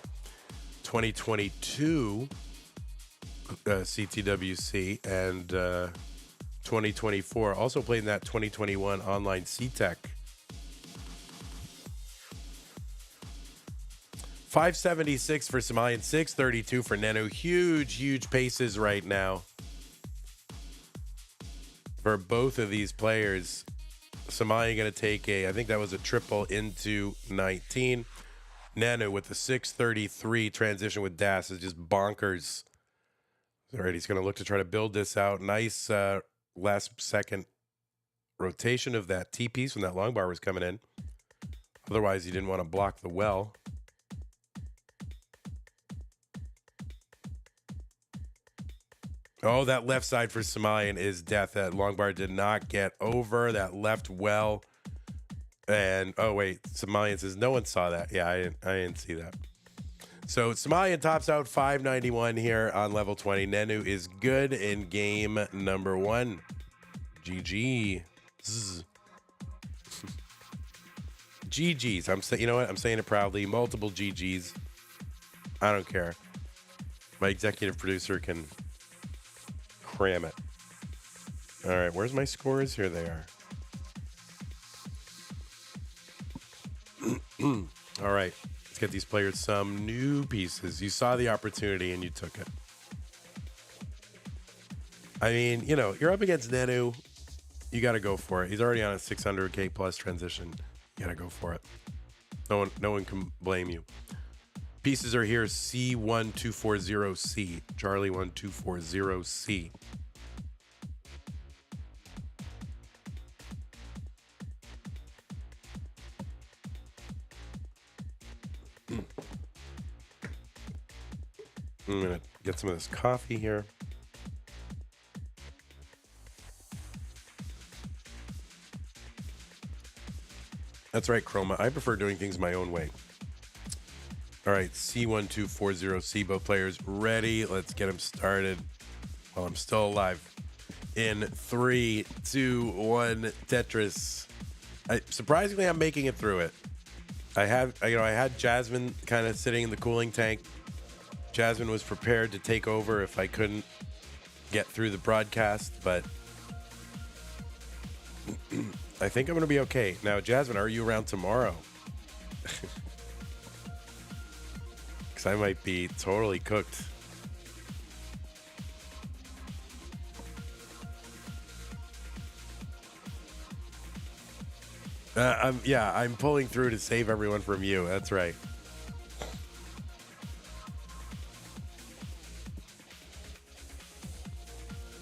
[SPEAKER 1] 2022 CTWC and 2024. Also played in that 2021 online CTEC. 576 for Somalian, 632 for Nenu. Huge paces right now for both of these players. Somalian going to take I think that was a triple into 19. Nenu with the 633 transition with DAS is just bonkers. All right, he's going to look to try to build this out. Nice last second rotation of that T-piece when that long bar was coming in. Otherwise, he didn't want to block the well. Oh, that left side for Somalian is death. That long bar did not get over that left well. And, oh, wait, Somalian says no one saw that. Yeah, I didn't see that. So Somalian tops out 591 here on level 20. Nenu is good in game number 1. GG. GG's. You know what? I'm saying it proudly. Multiple GG's. I don't care. My executive producer can cram it. All right, where's my scores? Here they are. All right, let's get these players some new pieces. You saw the opportunity and you took it. I mean, you know, you're up against Nenu. You got to go for it. He's already on a 600K plus transition. You got to go for it. No one can blame you. Pieces are here. C1240C. Charlie 1240C. I'm going to get some of this coffee here. That's right, Chroma. I prefer doing things my own way. All right, C1240C, both players ready. Let's get them started while I'm still alive. In 3, 2, 1, Tetris. Surprisingly, I'm making it through it. I had Jasmine kind of sitting in the cooling tank. Jasmine was prepared to take over if I couldn't get through the broadcast, but I think I'm going to be okay. Now, Jasmine, are you around tomorrow? Because I might be totally cooked. I'm pulling through to save everyone from you. That's right.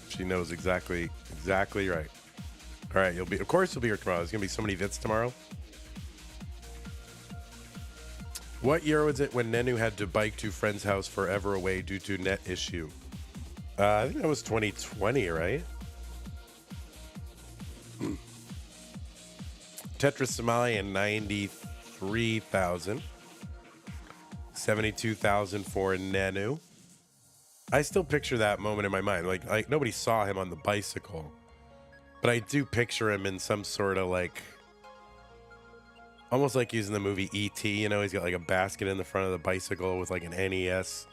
[SPEAKER 1] She knows exactly right. All right, of course you'll be here tomorrow. There's gonna be so many VITs tomorrow. What year was it when Nenu had to bike to friend's house forever away due to net issue? I think that was 2020, right? Tetris Somalian 93,000. 72,000 for Nenu. I still picture that moment in my mind. Like nobody saw him on the bicycle. But I do picture him in some sort of like, almost like he's in the movie E.T., you know, he's got like a basket in the front of the bicycle with like an NES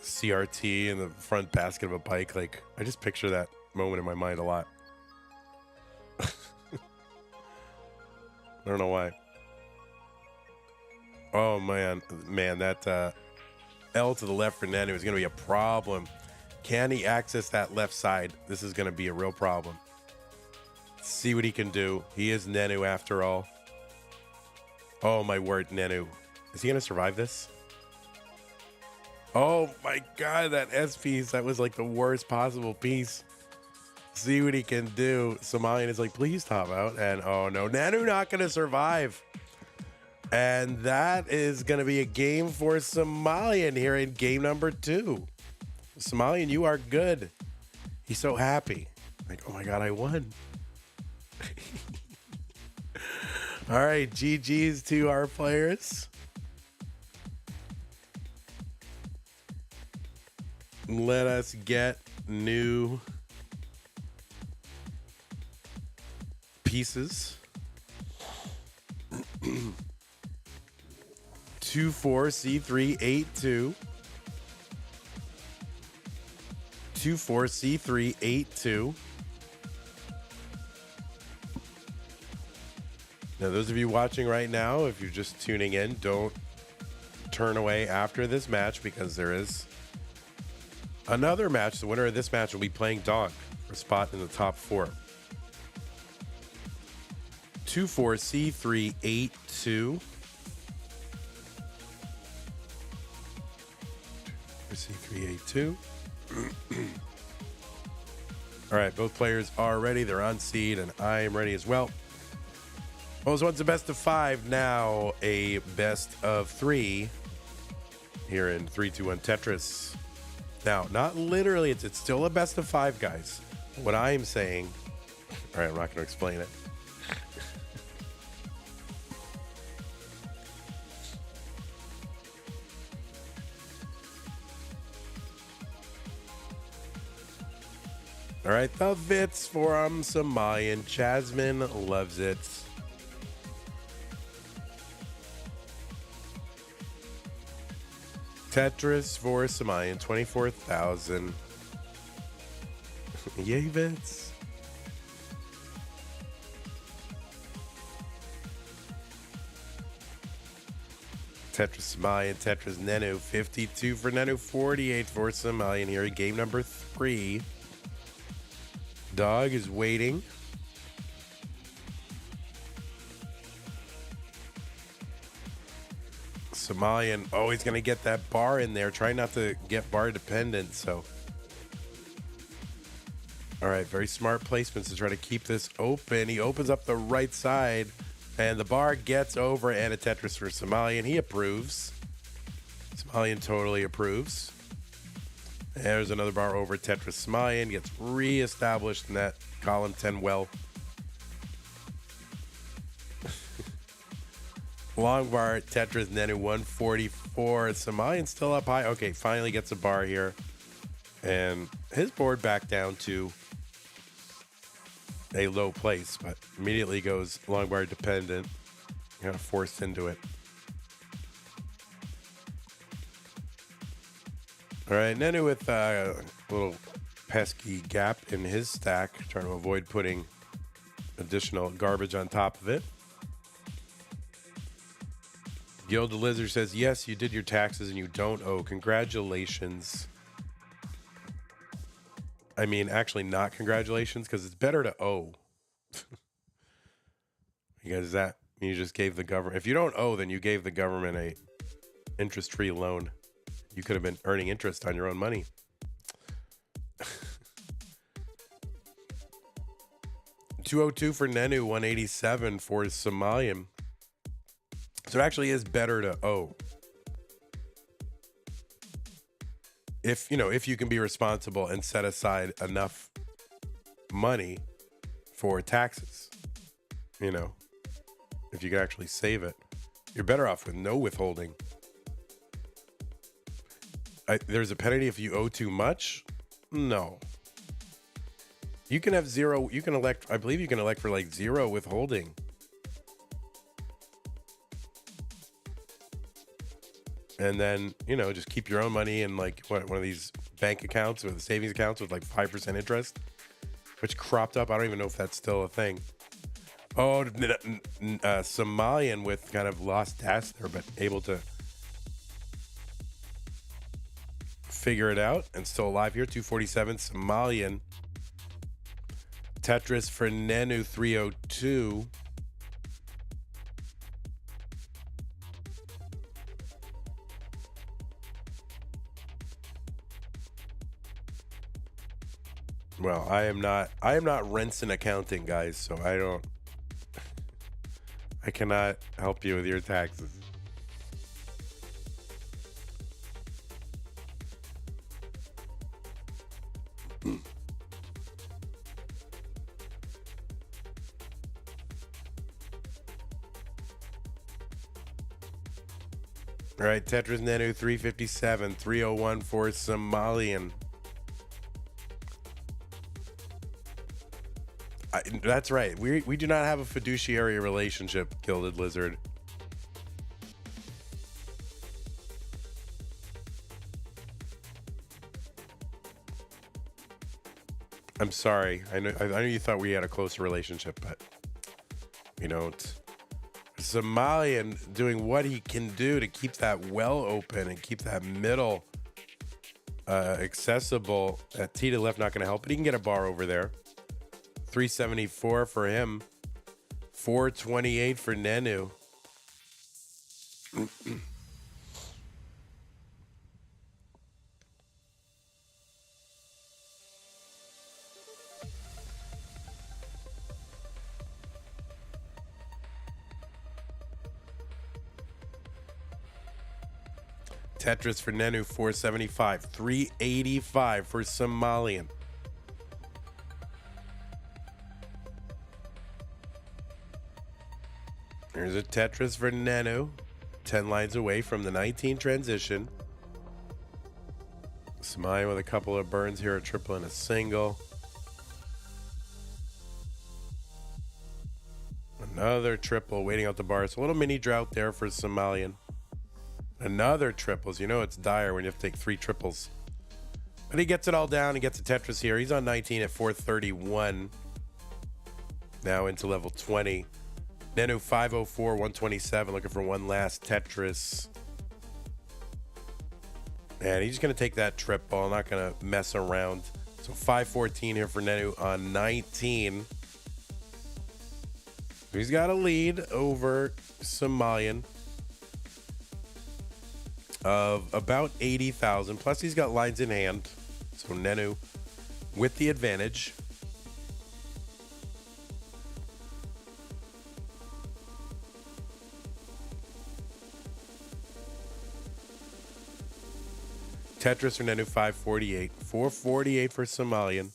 [SPEAKER 1] CRT in the front basket of a bike. Like, I just picture that moment in my mind a lot. I don't know why. Oh, man, that L to the left for Nenu is going to be a problem. Can he access that left side? This is going to be a real problem. See what he can do. He is Nenu after all. Oh my word, Nenu. Is he going to survive this? Oh my god, that S piece. That was like the worst possible piece. See what he can do. Somalian is like, please top out. And oh no, Nenu not going to survive. And that is going to be a game for Somalian here in game number 2. Somalian, you are good. He's so happy. Like, oh my god, I won. All right, GG's to our players. Let us get new pieces. 24C382. 24C382. Now, those of you watching right now, if you're just tuning in, don't turn away after this match because there is another match. The winner of this match will be playing Dog for a spot in the top 4. 24C382. C382. All right, both players are ready. They're on seed, and I am ready as well. Well, this one's a best of 5. Now a best of 3 here in 3, 2, 1 Tetris. Now, not literally, it's still a best of 5, guys. What I am saying, all right, I'm not going to explain it. All right, the Vits for Somalian. Jasmine loves it. Tetris for Somalian, 24,000. Yay, Vits. Tetris Somalian, Tetris Nenu, 52 for Nenu, 48 for Somalian here in game number 3. Dog is waiting. Somalian, oh, he's going to get that bar in there. Try not to get bar dependent, so. All right, very smart placements to try to keep this open. He opens up the right side, and the bar gets over, and a Tetris for Somalian. He approves. Somalian totally approves. There's another bar over. Tetris Somalian gets reestablished in that column 10 well. Long bar, Tetris, Nenu, 144. Somalian still up high. Okay, finally gets a bar here. And his board back down to a low place, but immediately goes long bar dependent. Kind of forced into it. All right, Nenu with a little pesky gap in his stack, trying to avoid putting additional garbage on top of it. Gilded Lizard says, yes, you did your taxes and you don't owe. Congratulations. I mean, actually not congratulations, because it's better to owe. Because that, you just gave the government, if you don't owe, then you gave the government a interest-free loan. You could have been earning interest on your own money. $202 for Nenu, 187 for Somalian. So it actually is better to owe. If you can be responsible and set aside enough money for taxes, if you can actually save it, you're better off with no withholding. There's a penalty if you owe too much? No. You can have zero, you can elect, I believe you can elect for like zero withholding. And then, just keep your own money in like one of these bank accounts or the savings accounts with like 5% interest, which cropped up. I don't even know if that's still a thing. Oh, Somalian with kind of lost task there, but able to figure it out and still alive here. 247 Somalian. Tetris for Nenu, 302. Well, I am not rents and accounting, guys, so I cannot help you with your taxes. All right, Tetris Nenu, 357, 301 for Somalian. That's right. We do not have a fiduciary relationship, Gilded Lizard. I'm sorry. I know you thought we had a closer relationship, but we don't. Somalian doing what he can do to keep that well open and keep that middle accessible. That T to left not going to help, but he can get a bar over there. 374 for him. 428 for Nenu. Tetris for Nenu, 475. 385 for Somalian. There's a Tetris for Nenu. 10 lines away from the 19 transition. Somalian with a couple of burns here, a triple and a single. Another triple waiting out the bar. So a little mini drought there for Somalian. Another triples. It's dire when you have to take 3 triples. But he gets it all down. He gets a Tetris here. He's on 19 at 431. Now into level 20. Nenu 504, 127. Looking for one last Tetris. And he's going to take that triple. Not going to mess around. So 514 here for Nenu on 19. He's got a lead over Somalian. of about 80,000. Plus, he's got lines in hand. So Nenu with the advantage. Tetris for Nenu, 548. 448 for Somalian.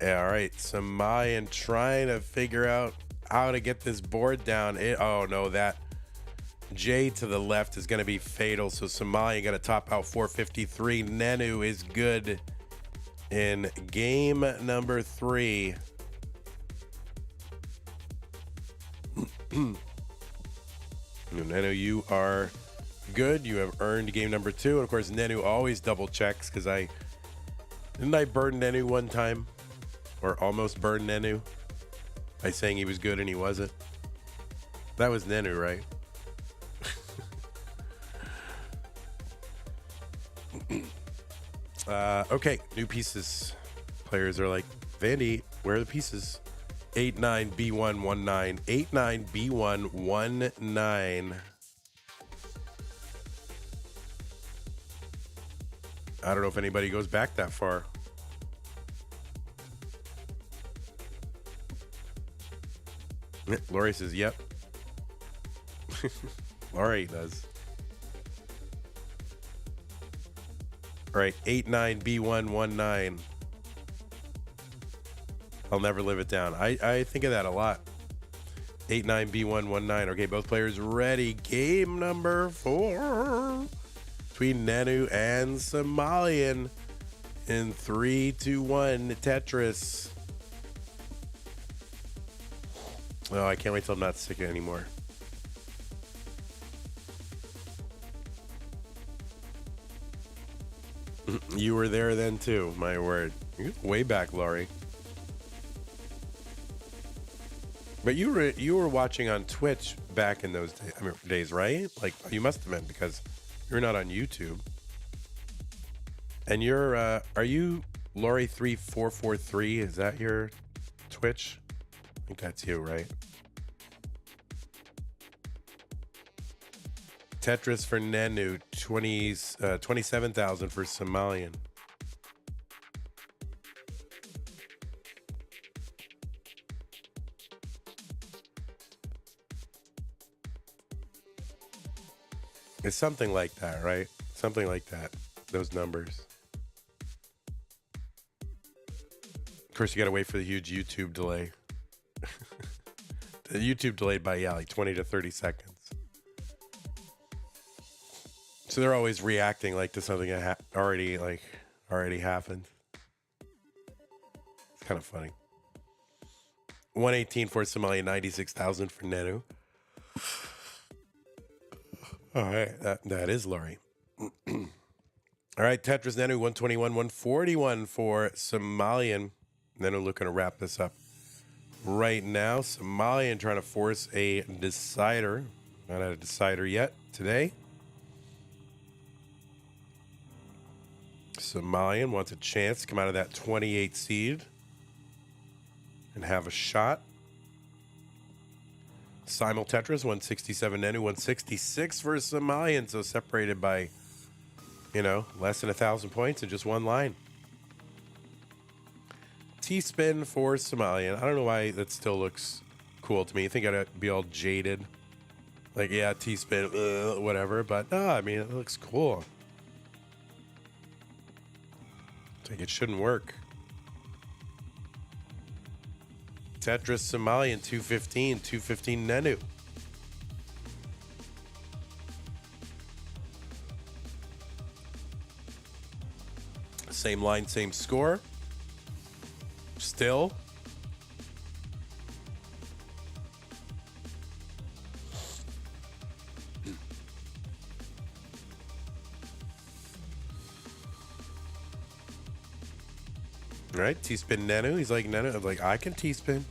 [SPEAKER 1] Yeah, all right. Somalian trying to figure out how to get this board down. Oh, no, that J to the left is going to be fatal. So Somalian got to top out 453. Nenu is good in game number 3. Nenu, you are good. You have earned game number 2. And of course, Nenu always double checks because didn't I burn Nenu one time? Or almost burned Nenu by saying he was good and he wasn't. That was Nenu, right? Okay, new pieces. Players are like, Vandy, where are the pieces? 89B119. 89B119. I don't know if anybody goes back that far. Laurie says, yep. Laurie does. All right, 89B119. I'll never live it down. I think of that a lot. 89B119. Okay, both players ready. Game number 4 between Nenu and Somalian in 3, 2, 1 Tetris. Oh, I can't wait till I'm not sick anymore. You were there then too, my word. Way back, Laurie. But you were watching on Twitch back in those days, right? Like you must have been because you're not on YouTube. And you're are you Laurie 3443? Is that your Twitch? I think that's you, right? Tetris for Nenu, 27,000 for Somalian. It's something like that, right? Something like that. Those numbers. Of course, you got to wait for the huge YouTube delay. The YouTube delayed by, like 20 to 30 seconds. So they're always reacting like to something that already happened. It's kind of funny. 118 for Somalia, 96,000 for Nenu. All right, that is Laurie. All right, Tetris Nenu, 121, 141 for Somalian. Nenu looking to wrap this up right now. Somalian trying to force a decider. Not at a decider yet today. Somalian wants a chance to come out of that 28 seed and have a shot. Simul Tetris, 167 Nenu, 166 for Somalian. So separated by, less than 1,000 points in just one line. T-spin for Somalian. I don't know why that still looks cool to me. I think I'd be all jaded. Like, yeah, T-spin, whatever. But no, I mean, it looks cool. Like it shouldn't work. Tetris Somalian, 215. 215 Nenu. Same line, same score. Still. All right, T-spin Nenu. He's like, Nenu. I'm like, I can T-spin.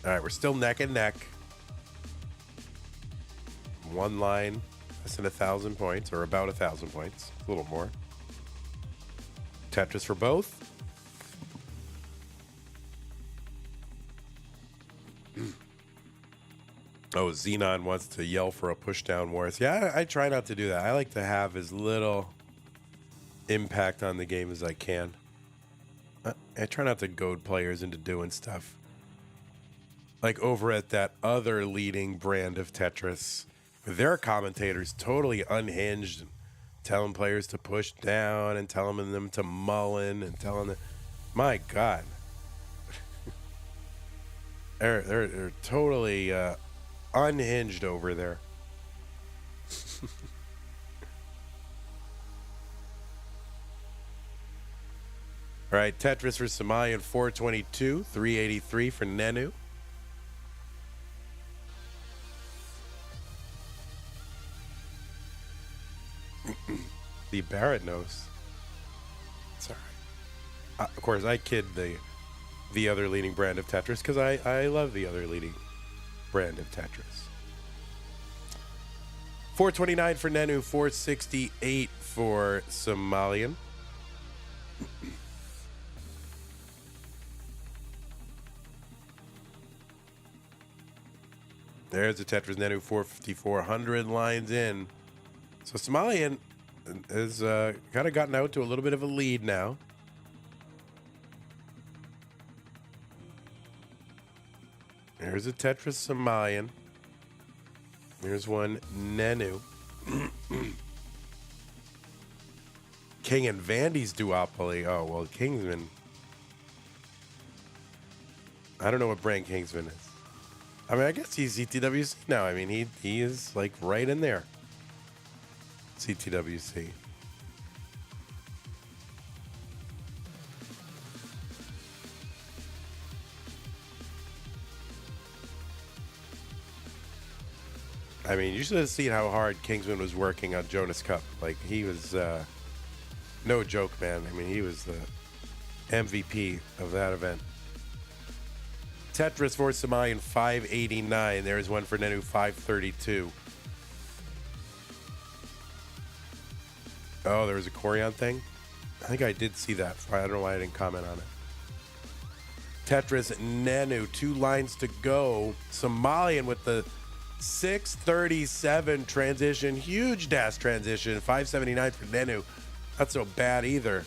[SPEAKER 1] All right, we're still neck and neck. One line, less than 1,000 points, or about 1,000 points. A little more. Tetris for both. Oh, Xenon wants to yell for a pushdown wars. Yeah, I try not to do that. I like to have as little impact on the game as I can. I try not to goad players into doing stuff. Like over at that other leading brand of Tetris, their commentators totally unhinged, and telling players to push down and telling them to mullen and telling them, my God, they're totally unhinged over there. All right, Tetris for Somalian 422, 383 for Nenu. The Barrett knows. Sorry. Of course, I kid the other leading brand of Tetris because I love the other leading brand of Tetris. 429 for Nenu, 468 for Somalian. There's the Tetris Nenu 4,400 lines in. So Somalian has kind of gotten out to a little bit of a lead now. There's a Tetris Somalian. There's one Nenu. King and Vandy's duopoly. Oh, well, Kingsman. I don't know what brand Kingsman is. I mean, I guess he's CTWC now. I mean, he is like right in there. CTWC. I mean, you should have seen how hard Kingsman was working on Jonas Cup. Like, he was no joke, man. I mean, he was the MVP of that event. Tetris for Somalian 589. There's one for Nenu 532. Oh, there was a Corian thing? I think I did see that. I don't know why I didn't comment on it. Tetris Nenu, 2 lines to go. Somalian with the 637 transition. Huge dash transition. 579 for Nenu. Not so bad either.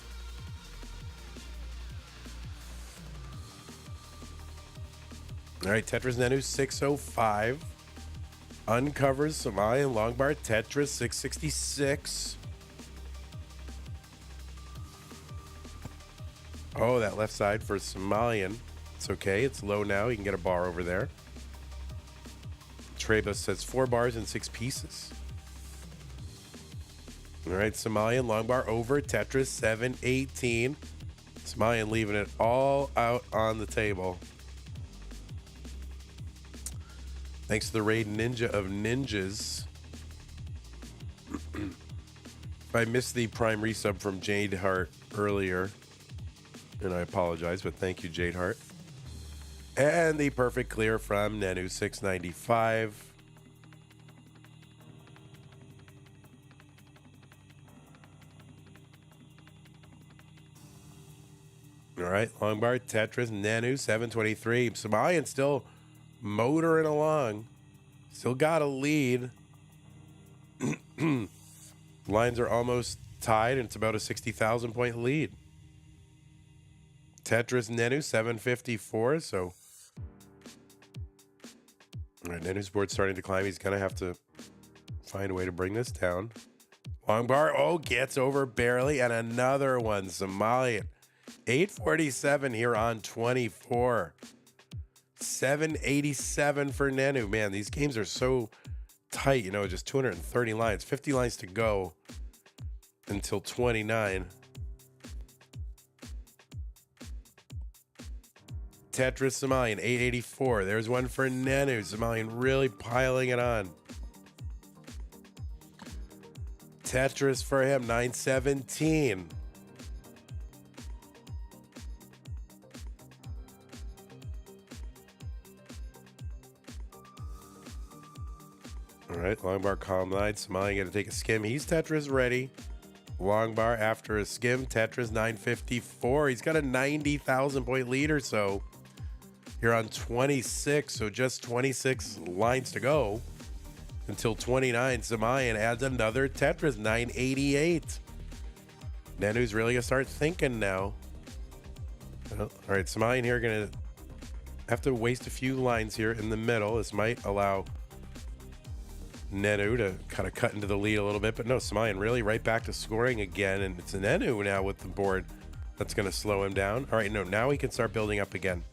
[SPEAKER 1] All right, Tetris Nenu 605. Uncovers Somalian long bar. Tetris 666. Oh, that left side for Somalian. It's okay. It's low now. He can get a bar over there. Trebus says 4 bars and 6 pieces. All right, Somalian long bar over. Tetris 718. Somalian leaving it all out on the table. Thanks to the raid ninja of ninjas. If I missed the prime resub from Jade Hart earlier, and I apologize, but thank you, Jade Hart. And the perfect clear from Nenu 695. All right, long bar, Tetris, Nenu 723. Somalian still motoring along. Still got a lead. Lines are almost tied, and it's about a 60,000 point lead. Tetris Nenu 754. So, all right, Nenu's board starting to climb. He's gonna have to find a way to bring this down. Long bar. Oh, gets over barely, and another one. Somalian 847 here on 24. 787 for Nenu. Man, these games are so tight, you know, just 230 lines, 50 lines to go until 29. Tetris Somalian 884. There's one for Nenu. Somalian really piling it on. Tetris for him 917. All right, long bar, calm line. Somalian got to take a skim. He's Tetris ready. Long bar after a skim. Tetris 954. He's got a 90,000 point lead or so. You're on 26, so just 26 lines to go until 29. Somalian adds another Tetris 988. Nenu's really gonna start thinking now. Well, all right, Somalian here gonna have to waste a few lines here in the middle. This might allow Nenu to kind of cut into the lead a little bit, but no, Somalian really right back to scoring again, and it's Nenu now with the board that's going to slow him down. All right, no, now he can start building up again.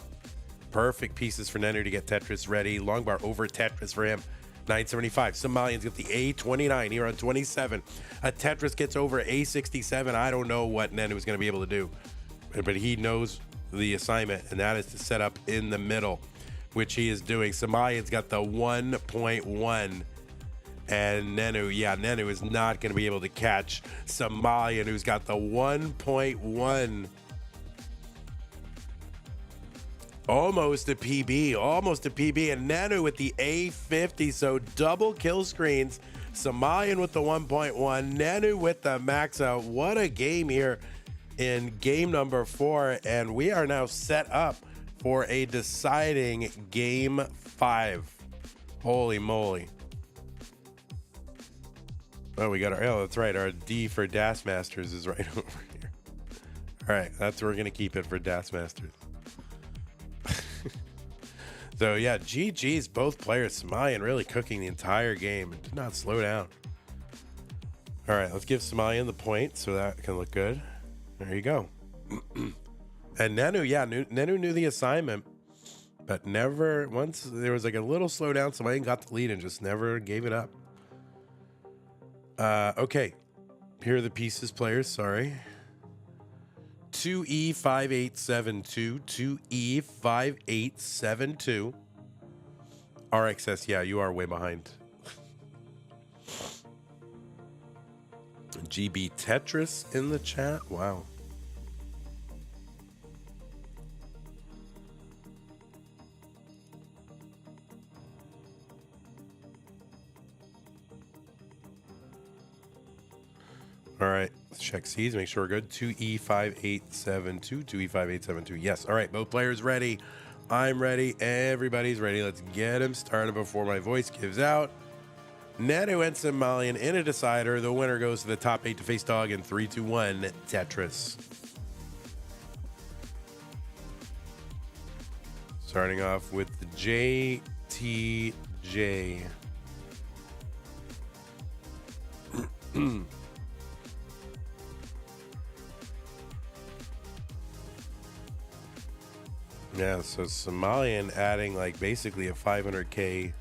[SPEAKER 1] Perfect pieces for Nenu to get Tetris ready. Long bar over Tetris for him. 975. Somalian's got the A29 here on 27. A Tetris gets over A67. I don't know what Nenu is going to be able to do, but he knows the assignment, and that is to set up in the middle, which he is doing. Somalian's got the 1.1. And Nenu is not going to be able to catch Somalian, who's got the 1.1. Almost a PB, and Nenu with the A50, so double kill screens. Somalian with the 1.1, Nenu with the max out. What a game here in game number 4, and we are now set up for a deciding game 5. Holy moly. Oh, we got that's right. Our D for Das Masters is right over here. All right, that's where we're going to keep it for Das Masters. So, yeah, GG's, both players. Somalian really cooking the entire game and did not slow down. All right, let's give Somalian the point so that can look good. There you go. And Nenu knew the assignment, but never, once there was like a little slowdown, Somalian got the lead and just never gave it up. Okay, here are the pieces, players. Sorry. 2E5872, 2E5872. RXS, yeah, you are way behind. GB Tetris in the chat. Wow. All right, let's check C's, make sure we're good. 2E5872, 2E5872. Yes, all right, both players ready. I'm ready, everybody's ready. Let's get him started before my voice gives out. Nenu and Somalian in a decider. The winner goes to the top 8 to face dog in 3, 2, 1, Tetris. Starting off with the JTJ. Yeah, so Somalian adding like basically a 500K.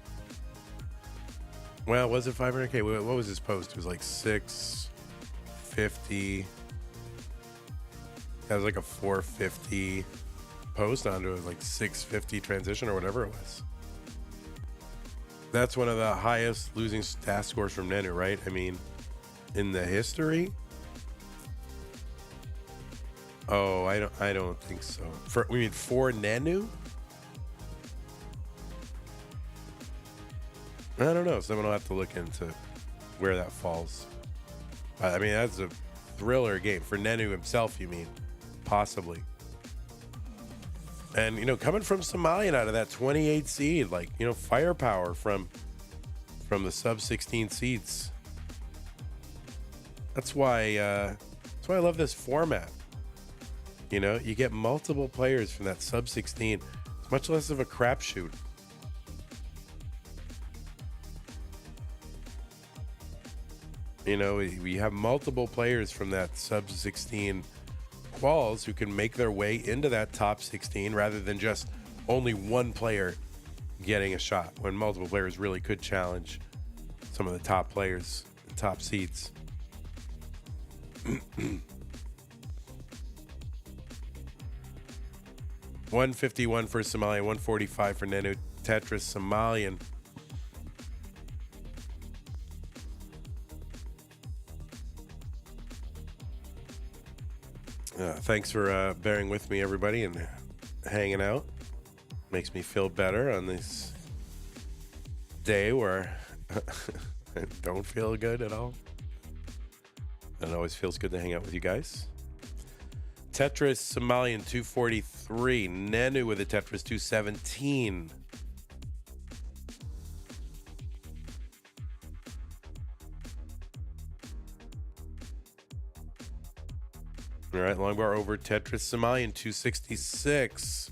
[SPEAKER 1] Well, was it 500K? What was his post? It was like 650. That was like a 450 post onto a like 650 transition or whatever it was. That's one of the highest losing stat scores from Nenu, right? I mean, in the history. Oh, I don't think so. For Nenu? I don't know. Someone will have to look into where that falls. I mean, that's a thriller game for Nenu himself. You mean, possibly? And coming from Somalian out of that 28 seed, like firepower from the sub 16 seeds. That's why I love this format. You get multiple players from that sub 16. It's much less of a crapshoot. We have multiple players from that sub 16 quals who can make their way into that top 16 rather than just only one player getting a shot, when multiple players really could challenge some of the top players, the top seeds. 151 for Somalian, 145 for Nenu. Tetris Somalian. Thanks for bearing with me, everybody, and hanging out. Makes me feel better on this day where I don't feel good at all. And it always feels good to hang out with you guys. Tetris Somalian 243. Nenu with a Tetris 217. All right, long bar over Tetris Somalian 266.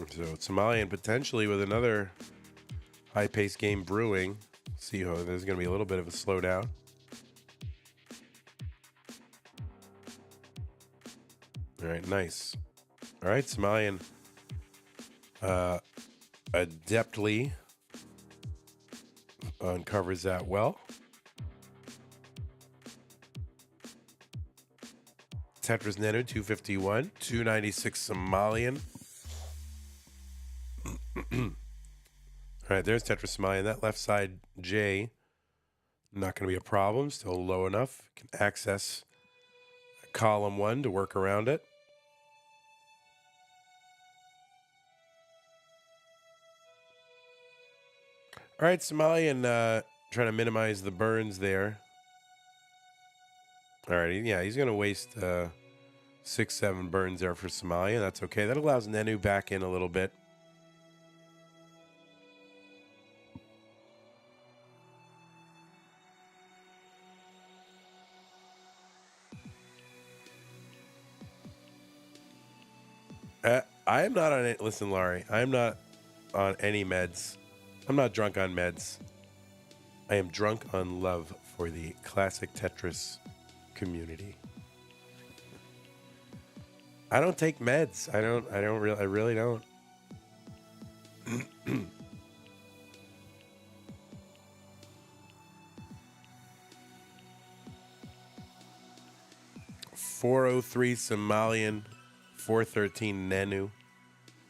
[SPEAKER 1] So Somalian potentially with another high-paced game brewing. See how there's going to be a little bit of a slowdown. All right, nice. All right, Somalian adeptly uncovers that well. Tetris Nenu 251, 296 Somalian. All right, there's Tetris Somalian. That left side J, not going to be a problem. Still low enough. Can access column 1 to work around it. All right, Somalian trying to minimize the burns there. All right, yeah, he's going to waste 6-7 burns there for Somalian. That's okay. That allows Nenu back in a little bit. I am not on it. Listen, Laurie, I am not on any meds. I'm not drunk on meds. I am drunk on love for the classic Tetris community. I don't take meds. I really don't. .403 Somalian, 413 Nenu.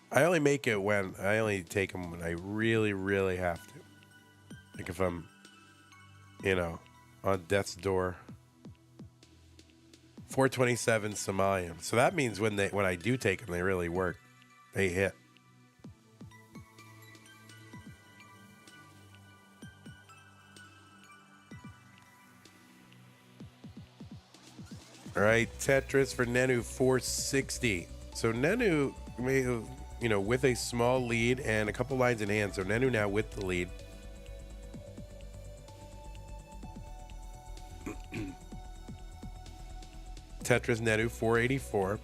[SPEAKER 1] I only make it when I only take them when I really, really have to. Like if I'm, on death's door. 427 Somalian. So that means when I do take them, they really work. They hit. All right, Tetris for Nenu 460. So Nenu may, with a small lead and a couple lines in hand. So Nenu now with the lead. Tetris Nenu 484.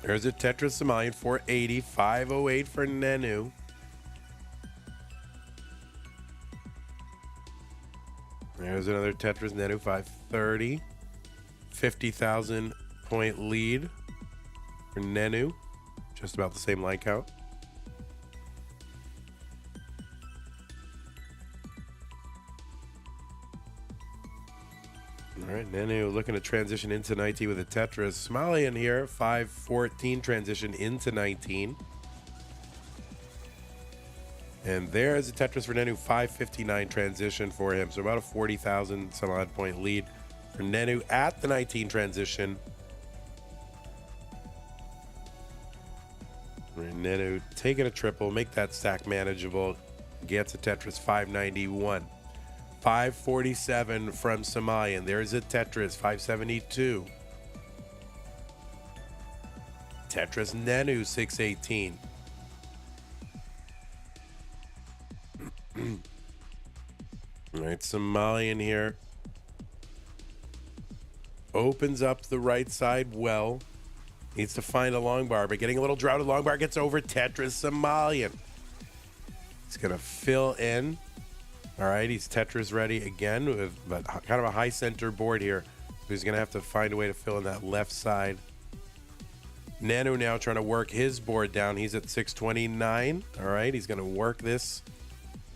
[SPEAKER 1] There's a Tetris Somalian 480, 508 for Nenu. There's another Tetris Nenu 530. 50,000 point lead for Nenu. Just about the same line count. All right, Nenu looking to transition into 19 with a Tetris. Somalian here, 514 transition into 19. And there's a Tetris for Nenu, 559 transition for him. So about a 40,000 some odd point lead for Nenu at the 19 transition. And Nenu taking a triple, make that stack manageable. Gets a Tetris 591. 547 from Somalian. There's a Tetris 572. Tetris Nenu 618. All right, Somalian here. Opens up the right side well. Needs to find a long bar, but getting a little drought. Long bar gets over Tetris Somalian. He's going to fill in. All right, he's Tetris ready again with kind of a high center board here. So he's going to have to find a way to fill in that left side. Nenu now trying to work his board down. He's at 629. All right, he's going to work this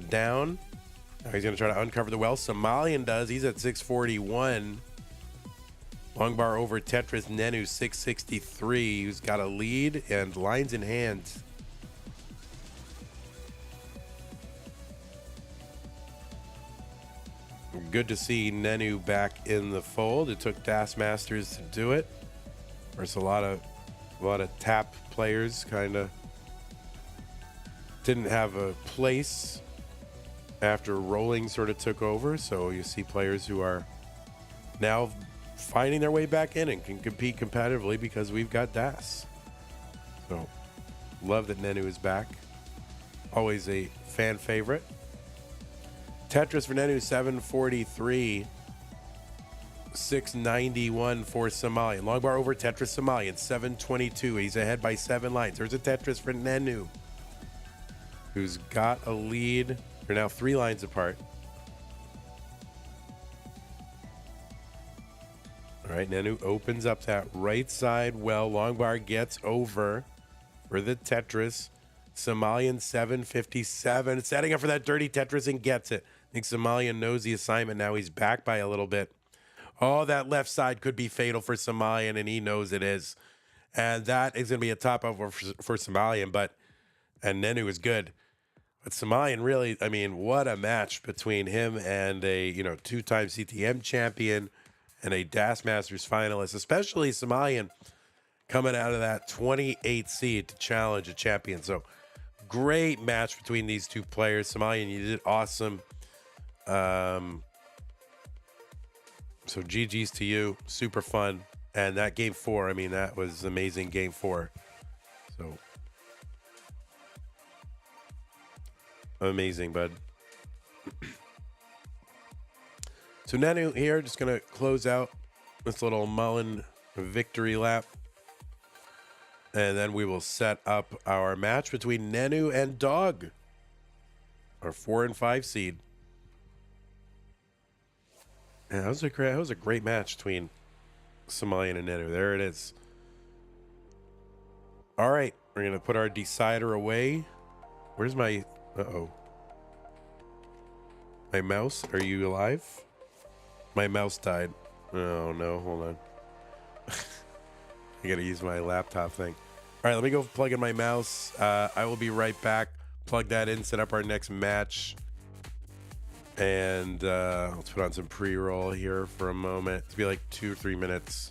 [SPEAKER 1] down. Now he's going to try to uncover the well. Somalian does. He's at 641. Long bar over Tetris Nenu 663. Who's got a lead and lines in hand. Good to see Nenu back in the fold. It took Das Masters to do it. There's a lot of tap players kind of didn't have a place after rolling sort of took over. So you see players who are now finding their way back in and can compete competitively because we've got Das. So love that Nenu is back. Always a fan favorite. Tetris for Nenu, 743. 691 for Somalian. Long bar over Tetris Somalian, 722. He's ahead by 7 lines. There's a Tetris for Nenu, who's got a lead. They're now 3 lines apart. All right, Nenu opens up that right side well. Long bar gets over for the Tetris. Somalian 757. Setting up for that dirty Tetris and gets it. I think Somalian knows the assignment now. He's back by a little bit. Oh, that left side could be fatal for Somalian, and he knows it is. And that is going to be a top over for Somalian, and Nenu is good. But Somalian really, I mean, what a match between him and a, 2-time CTM champion and a Das Masters finalist, especially Somalian coming out of that 28th seed to challenge a champion. So great match between these two players. Somalian, you did awesome. So GG's to you. Super fun. And that game 4, I mean, that was amazing game 4. So amazing, bud. So Nenu here, just going to close out this little Mullen victory lap. And then we will set up our match between Nenu and Dog, our 4 and 5 seed. Yeah, that was a great match between Somalian and Nenu. There it is. All right, we're going to put our decider away. Where's my... Uh-oh. My mouse? Are you alive? My mouse died. Oh, no. Hold on. I got to use my laptop thing. All right, let me go plug in my mouse. I will be right back. Plug that in, set up our next match. And let's put on some pre-roll here for a moment. It's be like 2 or 3 minutes.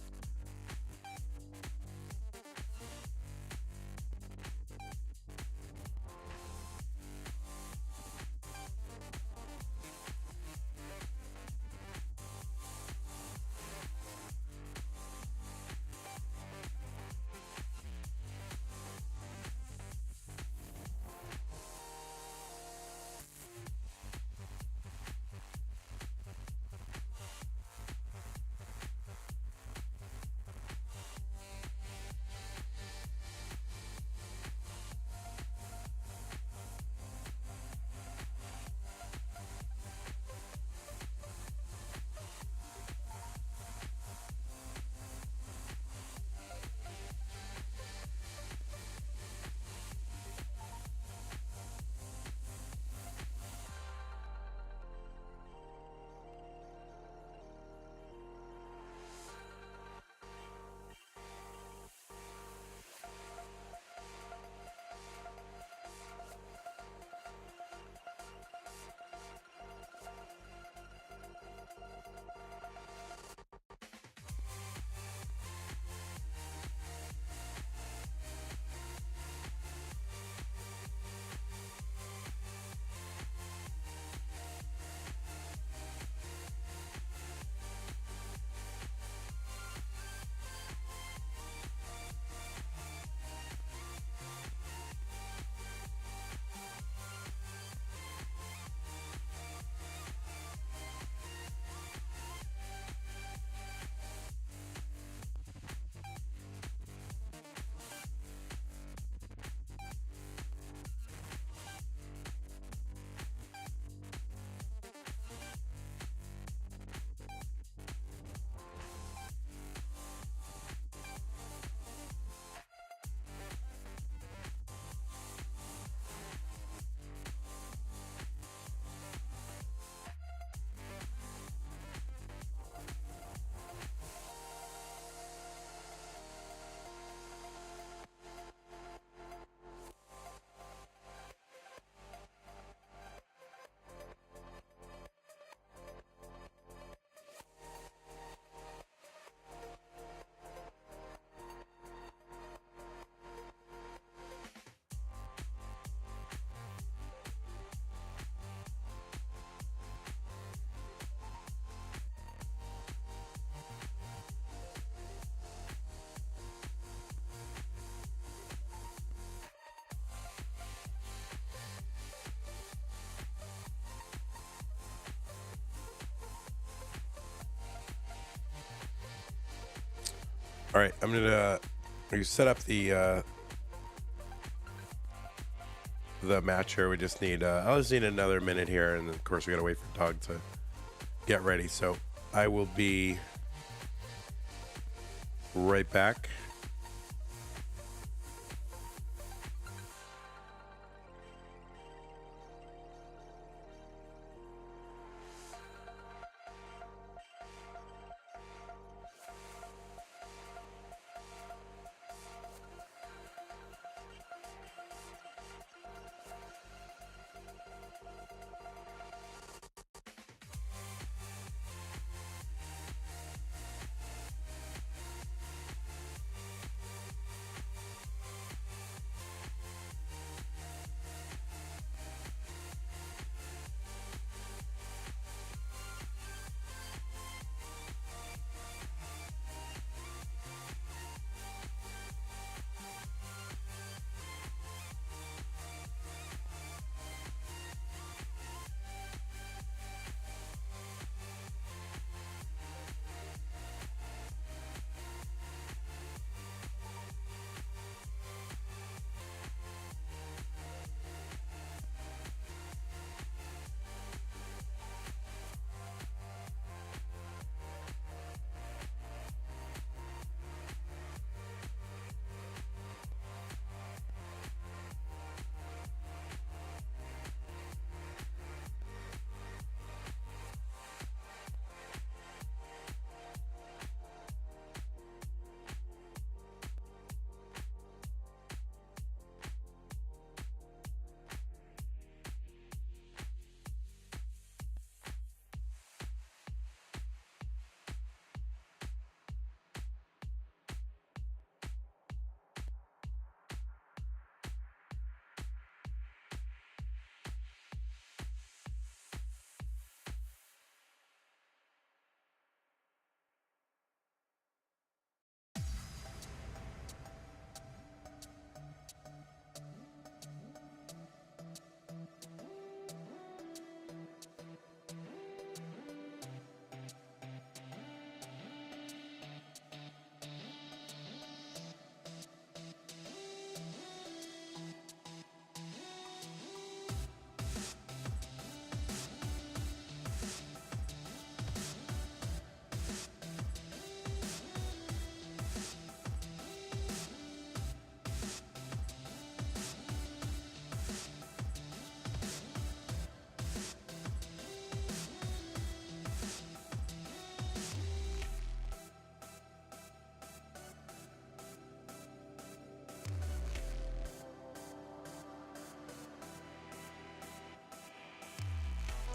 [SPEAKER 1] All right, I'm gonna set up the match here. We just need I'll just need another minute here, and then of course we gotta wait for Dog to get ready. So I will be right back.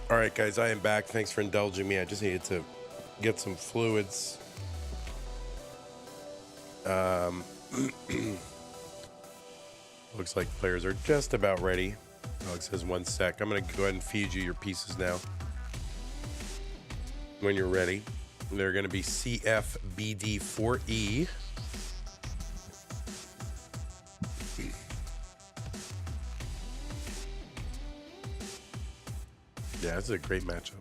[SPEAKER 1] All right, guys, I am back. Thanks for indulging me. I just needed to get some fluids. Looks like players are just about ready. Alex says 1 sec. I'm going to go ahead and feed you your pieces now. When you're ready, they're going to be CFBD4E. Yeah, this is a great matchup.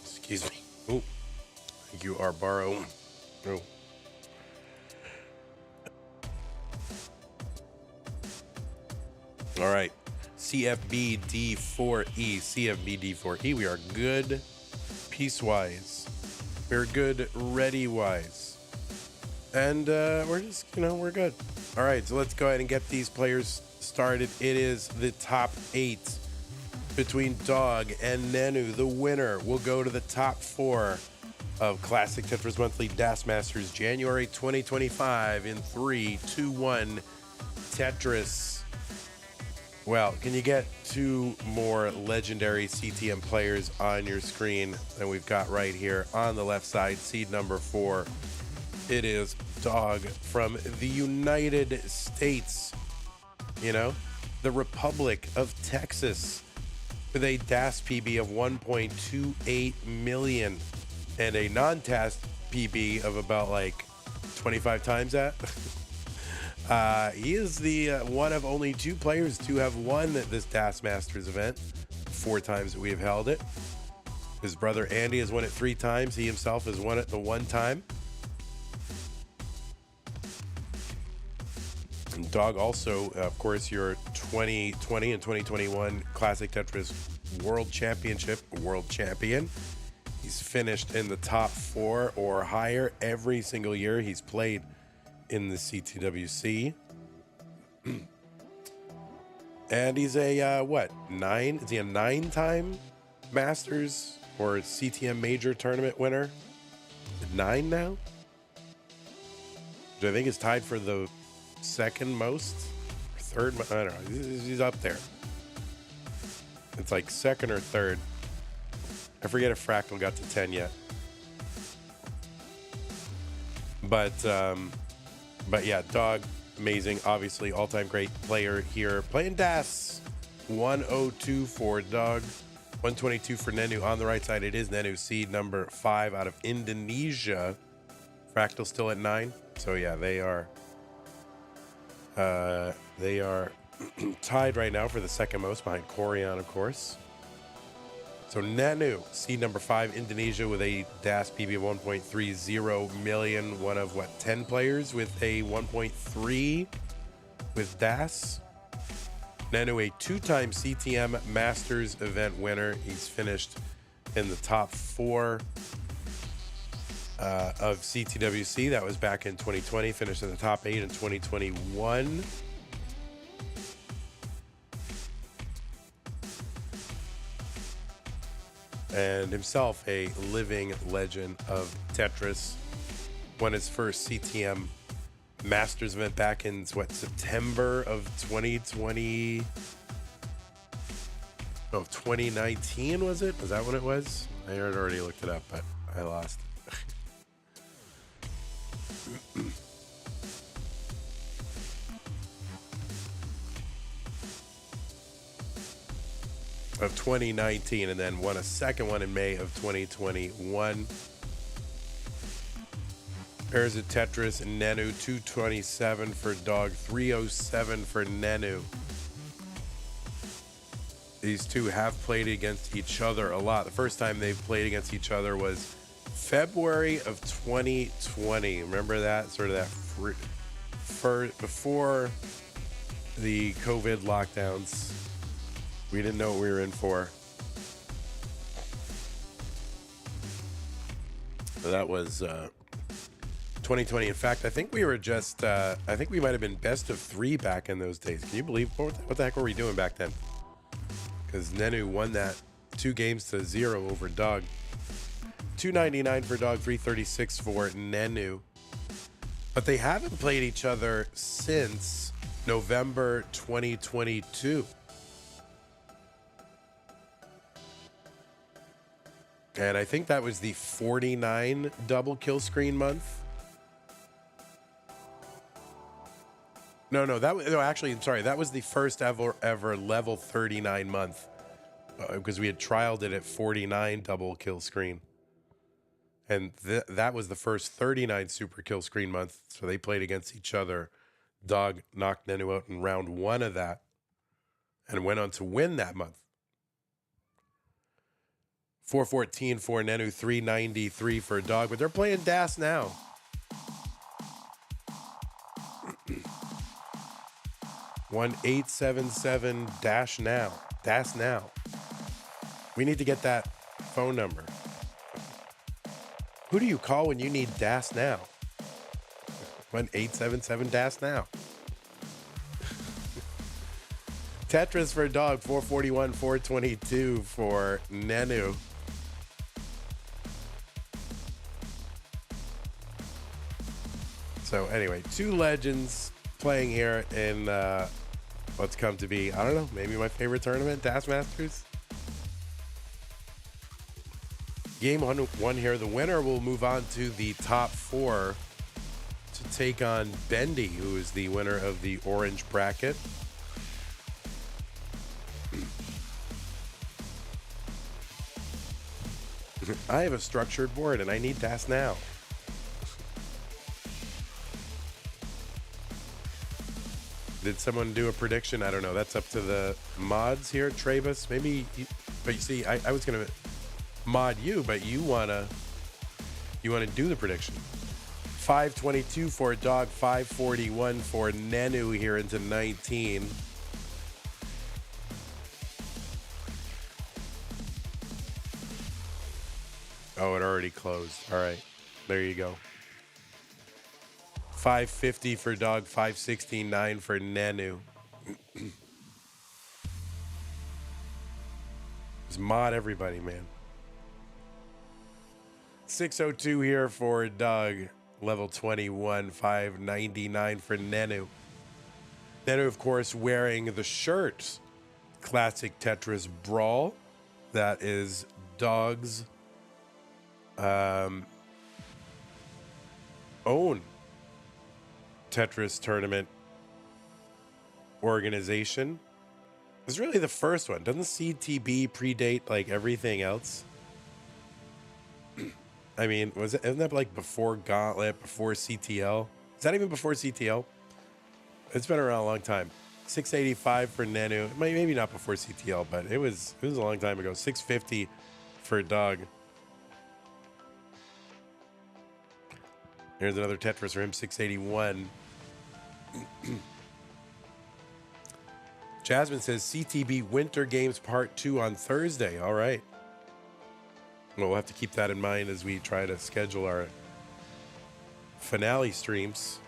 [SPEAKER 1] Excuse me. Oh, thank you, Arbaro. Oh. All right. CFBD4E. CFBD4E. We are good piecewise. We're good ready-wise. And we're just, we're good. All right, so let's go ahead and get these players started. It is the top 8 between Dog and Nenu. The winner will go to the top 4 of Classic Tetris Monthly Das Masters January 2025 in 3, 2, 1. Tetris. Well, can you get two more legendary CTM players on your screen than we've got right here on the left side? Seed number 4. It is Dog from the United States, you know, the Republic of Texas, with a DAS PB of 1.28 million and a non-TAS PB of about like 25 times that. He is the one of only 2 players to have won this DAS Masters event 4 times that we have held it. His brother Andy has won it 3 times. He himself has won it the 1 time. And Dog also, of course, your 2020 and 2021 Classic Tetris World Championship World Champion. He's finished in the top 4 or higher every single year he's played in the CTWC. And he's a, what, 9? Is he a 9-time Masters or CTM Major Tournament winner? 9 now? Which I think is tied for the 2nd most? Or 3rd? I don't know. He's up there. It's like 2nd or 3rd. I forget if Fractal got to 10 yet. But yeah, Dog, amazing. Obviously, all-time great player here. Playing DAS. 102 for Dog. 122 for Nenu. On the right side, it is Nenu, seed number 5 out of Indonesia. Fractal still at 9. So yeah, they are tied right now for the 2nd most behind Corian, of course. So Nenu, seed number 5, Indonesia, with a DAS PB of 1.30 million. One of, 10 players with a 1.3 with DAS. Nenu, a 2-time CTM Masters event winner. He's finished in the top 4 of CTWC. That was back in 2020. Finished in the top 8 in 2021. And himself a living legend of Tetris. Won his first CTM Masters event back in September of 2020. Oh, 2019 was it? Was that when it was? I had already looked it up, but I lost. Of 2019, and then won a 2nd one in May of 2021. Pairs of Tetris and Nenu, 227 for Dog, 307 for Nenu. These two have played against each other a lot. The first time they played against each other was February of 2020. Remember that? Sort of that before the COVID lockdowns. We didn't know what we were in for. So that was 2020. In fact, I think we were just, I think we might have been best of 3 back in those days. Can you believe, what the heck were we doing back then? Because Nenu won that 2-0 over Dog. 299 for Dog, 336 for Nenu. But they haven't played each other since November 2022. And I think that was the 49 double kill screen month. Actually, I'm sorry. That was the first ever level 39 month. Because we had trialed it at 49 double kill screen. And that was the first 39 super kill screen month. So they played against each other. Dog knocked Nenu out in round 1 of that. And went on to win that month. 414 for Nenu, 393 for Dog, but they're playing DAS now. One 877 dash now. DAS now. We need to get that phone number. Who do you call when you need DAS now? 1-877 DAS now. Tetris for Dog, 441, 422 for Nenu. So anyway, 2 legends playing here in what's come to be, I don't know, maybe my favorite tournament, Das Masters. Game one here. The winner will move on to the top 4 to take on Bendy, who is the winner of the orange bracket. I have a structured board and I need Das now. Did someone do a prediction? I don't know. That's up to the mods here, Travis. Maybe, but you see, I was gonna mod you, but you wanna do the prediction. 522 for Dog, 541 for Nenu here into 19. Oh, it already closed. All right, there you go. 550 for Dog, 569 for Nenu. Just mod everybody, man. 602 here for Doug, level 21, 599 for Nenu. Nenu, of course, wearing the shirt, classic Tetris Brawl. That is Dog's own Tetris tournament organization. It's really the first one. Doesn't CTB predate like everything else? I mean, isn't that like before Gauntlet, before CTL? Is that even before CTL? It's been around a long time. 685 for Nenu. Maybe not before CTL, but it was a long time ago. 650 for Doug. Here's another Tetris for him, 681. Jasmine says CTB Winter Games Part 2 on Thursday. All right. Well, we'll have to keep that in mind as we try to schedule our finale streams.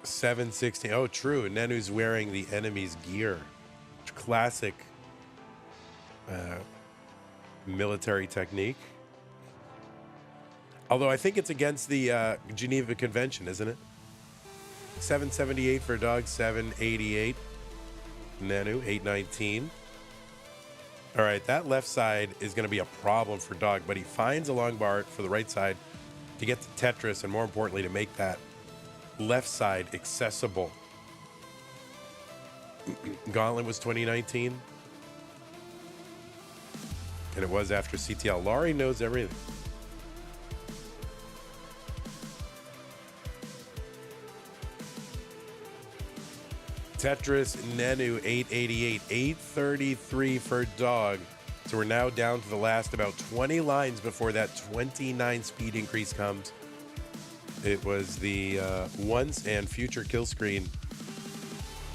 [SPEAKER 1] $7.60. Oh, true. Nenu's wearing the enemy's gear. Classic military technique. Although I think it's against the Geneva Convention, isn't it? 778 for Dog, 788. Nenu, 819. All right, that left side is going to be a problem for Dog, but he finds a long bar for the right side to get to Tetris, and more importantly, to make that left side accessible. Gauntlet was 2019. And it was after CTL. Laurie knows everything. Tetris Nenu 888, 833 for Dog. So we're now down to the last about 20 lines before that 29 speed increase comes. It was the once and future kill screen.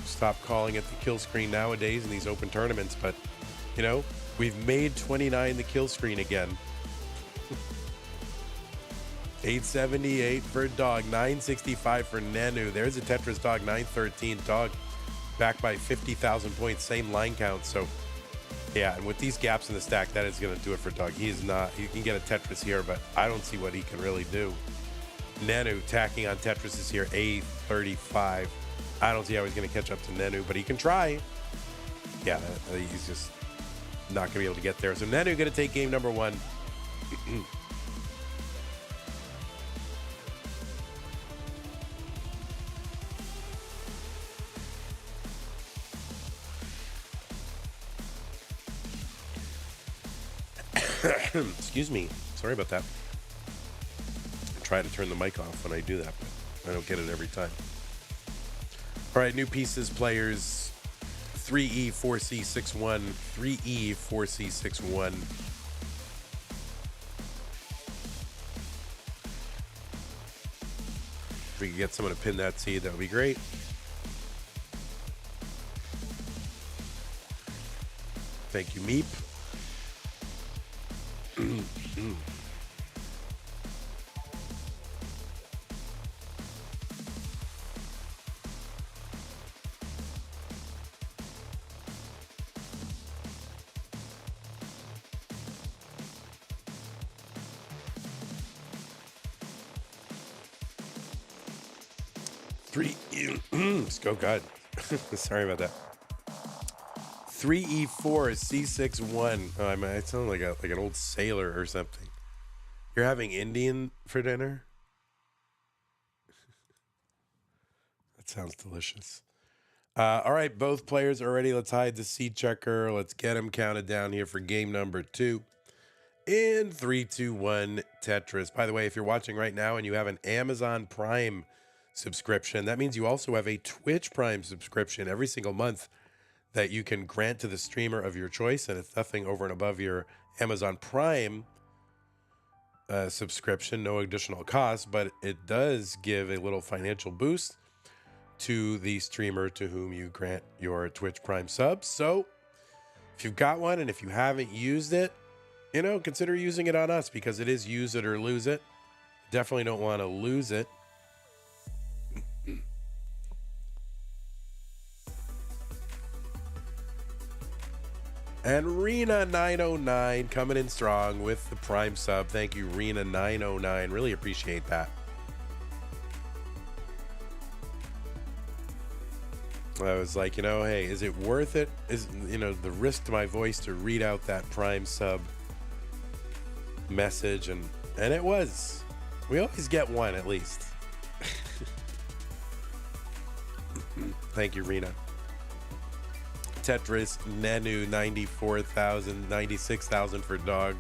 [SPEAKER 1] Stop calling it the kill screen nowadays in these open tournaments, but you know, we've made 29 the kill screen again. 878 for Dog, 965 for Nenu. There's a Tetris Dog, 913. Dog back by 50,000 points, same line count. So, yeah, and with these gaps in the stack, that is going to do it for Dog. He can get a Tetris here, but I don't see what he can really do. Nenu tacking on Tetris is here, 835. I don't see how he's going to catch up to Nenu, but he can try. Yeah, he's just not going to be able to get there. So Nenu going to take game number 1. Excuse me. Sorry about that. I try to turn the mic off when I do that, but I don't get it every time. All right, new pieces, players. 3E, 4C, 6-1. 3E, 4C, 6-1. If we could get someone to pin that seed, that would be great. Thank you, Meep. Oh God. Sorry about that. 3E4 C61. Oh, I sound like an old sailor or something. You're having Indian for dinner? That sounds delicious. All right, both players are ready. Let's hide the sea checker. Let's get them counted down here for game number 2. In 3, 2, 1, Tetris. By the way, if you're watching right now and you have an Amazon Prime subscription, that means you also have a Twitch Prime subscription every single month that you can grant to the streamer of your choice, and it's nothing over and above your Amazon Prime subscription, no additional cost, but it does give a little financial boost to the streamer to whom you grant your Twitch Prime subs. So if you've got one and if you haven't used it, consider using it on us, because it is use it or lose it. Definitely don't want to lose it. And Rena909 coming in strong with the Prime sub. Thank you, Rena909. Really appreciate that. I was like, hey, is it worth it? Is, the risk to my voice to read out that Prime sub message? And it was. We always get one at least. Thank you, Rena. Tetris, Nenu, 94,000, 96,000 for dog.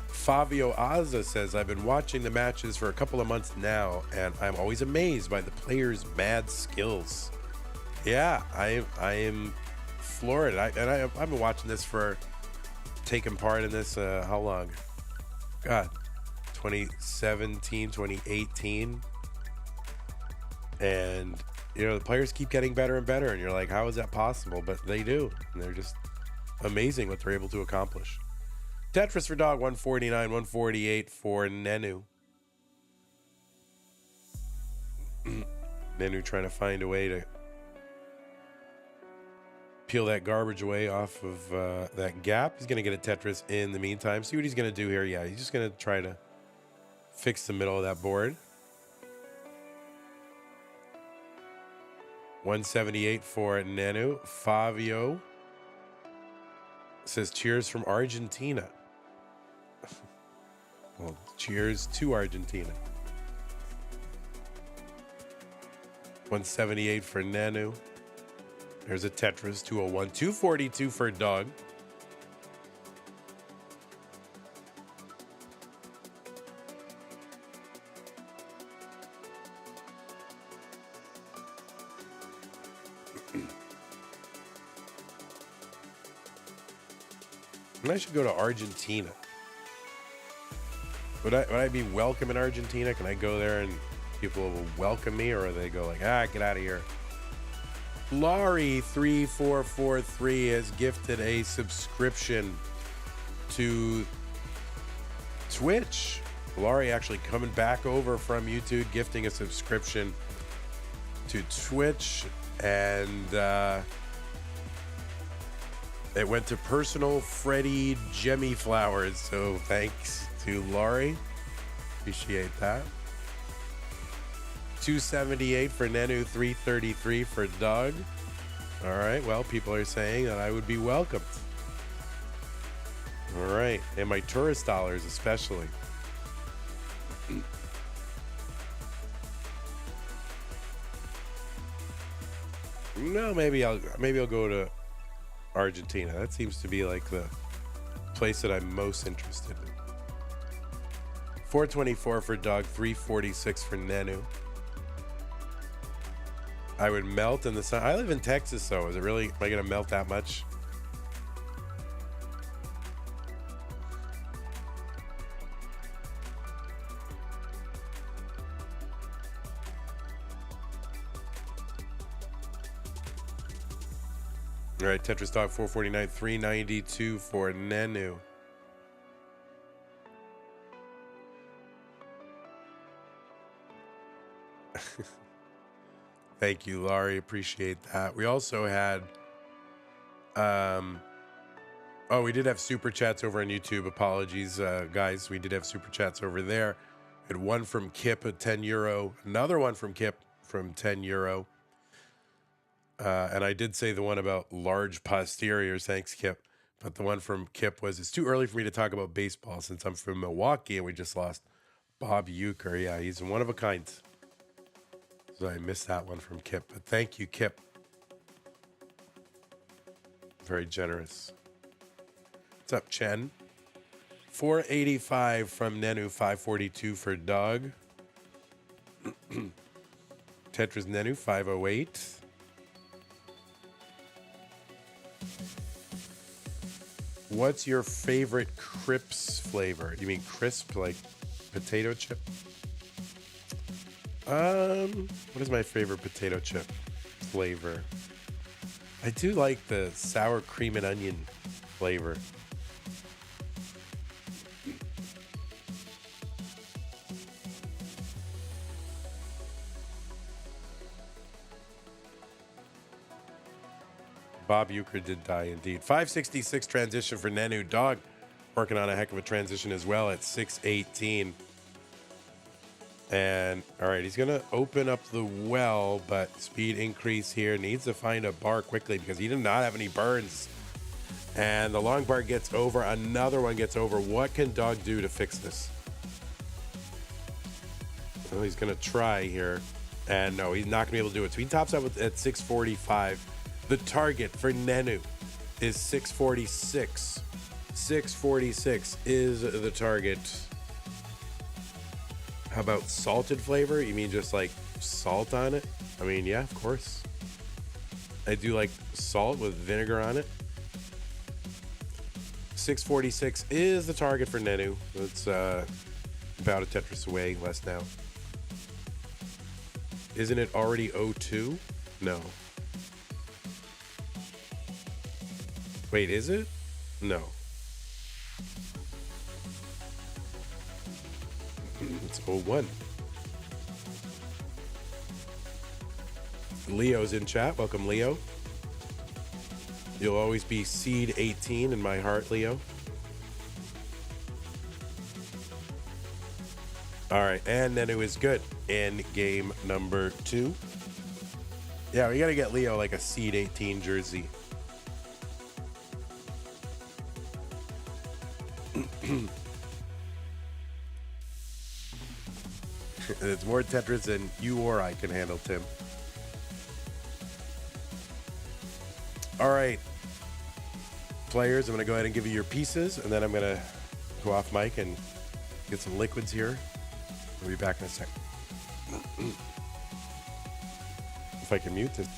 [SPEAKER 1] Fabio Azza says, I've been watching the matches for a couple of months now, and I'm always amazed by the players' mad skills. Yeah, I am floored. I've been watching this taking part in this, how long? God, 2017, 2018. And, the players keep getting better and better, and you're like, how is that possible? But they do, and they're just amazing what they're able to accomplish. Tetris for dog, 149, 148 for Nenu. Nenu trying to find a way to peel that garbage away off of that gap. He's going to get a Tetris in the meantime. See what he's going to do here. Yeah, he's just going to try to fix the middle of that board. 178 for Nenu. Fabio says, cheers from Argentina. Well, cheers to Argentina. 178 for Nenu. There's a Tetris, 201. 242 for Dog. And I should go to Argentina. Would I be welcome in Argentina? Can I go there and people will welcome me, or they go like, get out of here? Laurie3443 has gifted a subscription to Twitch. Laurie actually coming back over from YouTube, gifting a subscription to Twitch, and it went to Personal Freddy Jemmy Flowers. So thanks to Laurie. Appreciate that. 278 for Nenu, 333 for Doug. All right, well, people are saying that I would be welcomed. All right, and my tourist dollars especially. No, maybe I'll go to Argentina. That seems to be like the place that I'm most interested in. 424 for Doug, 346 for Nenu. I would melt in the sun. I live in Texas, so is it really, am I going to melt that much? All right, Tetris Dog 449, 392 for Nenu. Thank you, Laurie. Appreciate that. We also had, we did have super chats over on YouTube. Apologies, guys. We did have super chats over there. And one from Kip at €10. Another one from Kip from €10. And I did say the one about large posteriors. Thanks, Kip. But the one from Kip was, it's too early for me to talk about baseball since I'm from Milwaukee and we just lost Bob Uecker. Yeah, he's one of a kind. So I missed that one from Kip. But thank you, Kip. Very generous. What's up, Chen? 485 from Nenu, 542 for Doug. Tetris Nenu, 508. What's your favorite crisps flavor? You mean crisp, like potato chip? What is my favorite potato chip flavor? I do like the sour cream and onion flavor. Bob Uecker did die indeed. 566 transition for Nenu. Dog working on a heck of a transition as well at 618. And all right, he's going to open up the well, but speed increase here. Needs to find a bar quickly because he did not have any burns. And the long bar gets over. Another one gets over. What can Dog do to fix this? Well, he's going to try here. And no, he's not going to be able to do it. So he tops up at 645. The target for Nenu is 646. 646 is the target. How about salted flavor? You mean just like salt on it? I mean, yeah, of course. I do like salt with vinegar on it. 646 is the target for Nenu. It's about a Tetris away, less now. Isn't it already 02? No. Wait, is it? No. It's 01. Leo's in chat. Welcome, Leo. You'll always be seed 18 in my heart, Leo. All right, and Nenu is good in game number 2. Yeah, we got to get Leo like a seed 18 jersey. It's more Tetris than you or I can handle, Tim. All right, players, I'm going to go ahead and give you your pieces, and then I'm going to go off mic and get some liquids here. We'll be back in a second. If I can mute this.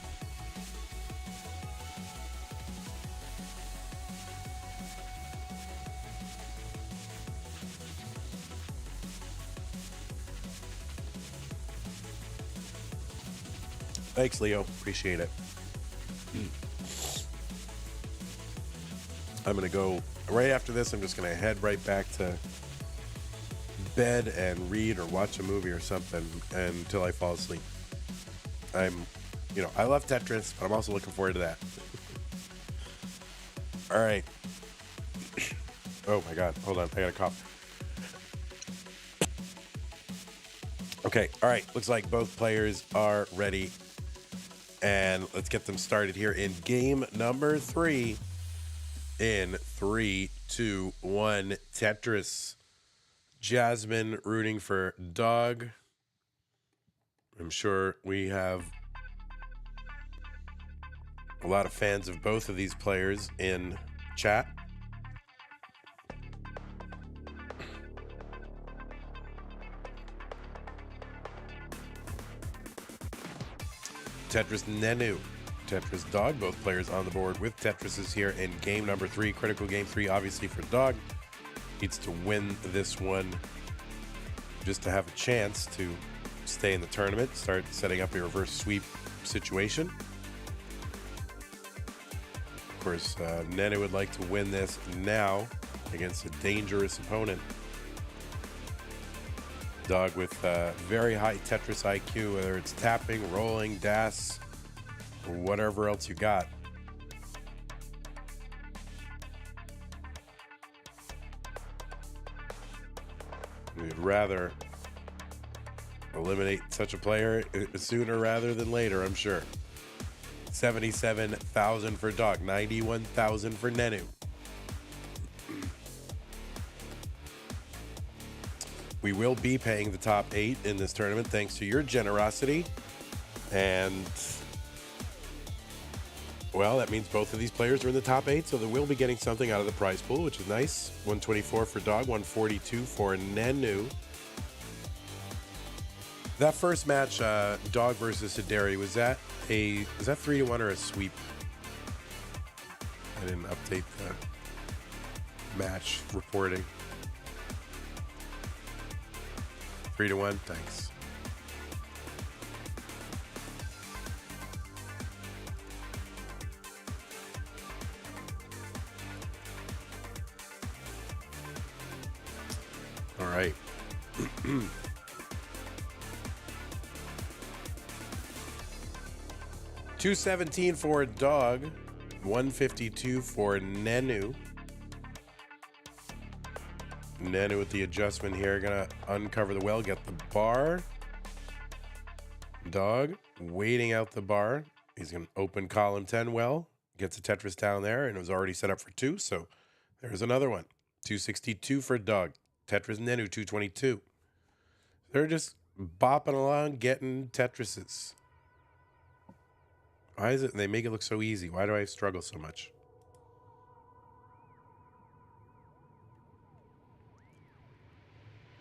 [SPEAKER 1] Thanks, Leo. Appreciate it. I'm going to go right after this. I'm just going to head right back to bed and read or watch a movie or something until I fall asleep. I love Tetris, but I'm also looking forward to that. All right. Oh my God. Hold on. I got a cough. Okay. All right. Looks like both players are ready. And let's get them started here in game number 3. In 3, 2, 1, Tetris. Jasmine rooting for Dog. I'm sure we have a lot of fans of both of these players in chat. Tetris Nenu, Tetris Dog, both players on the board with Tetrises here in game number 3. Critical game 3, obviously, for Dog. Needs to win this one just to have a chance to stay in the tournament, start setting up a reverse sweep situation. Of course, Nenu would like to win this now against a dangerous opponent. Dog with very high Tetris IQ, whether it's tapping, rolling, DAS, or whatever else you got. We'd rather eliminate such a player sooner rather than later, I'm sure. 77,000 for Dog, 91,000 for Nenu. We will be paying the top 8 in this tournament thanks to your generosity. And, well, that means both of these players are in the top 8, so they will be getting something out of the prize pool, which is nice. 124 for Dog, 142 for Nenu. That first match, Dog versus Hideri, was that 3-1 or a sweep? I didn't update the match reporting. 3-1, thanks. All right. 217 for Dog, 152 for Nenu. Nenu with the adjustment here, gonna uncover the well, get the bar. Dog waiting out the bar. He's gonna open column 10 well, gets a Tetris down there, and it was already set up for 2, so there's another one. 262 for Dog. Tetris Nenu, 222. They're just bopping along, getting Tetrises. Why is it they make it look so easy? Why do I struggle so much?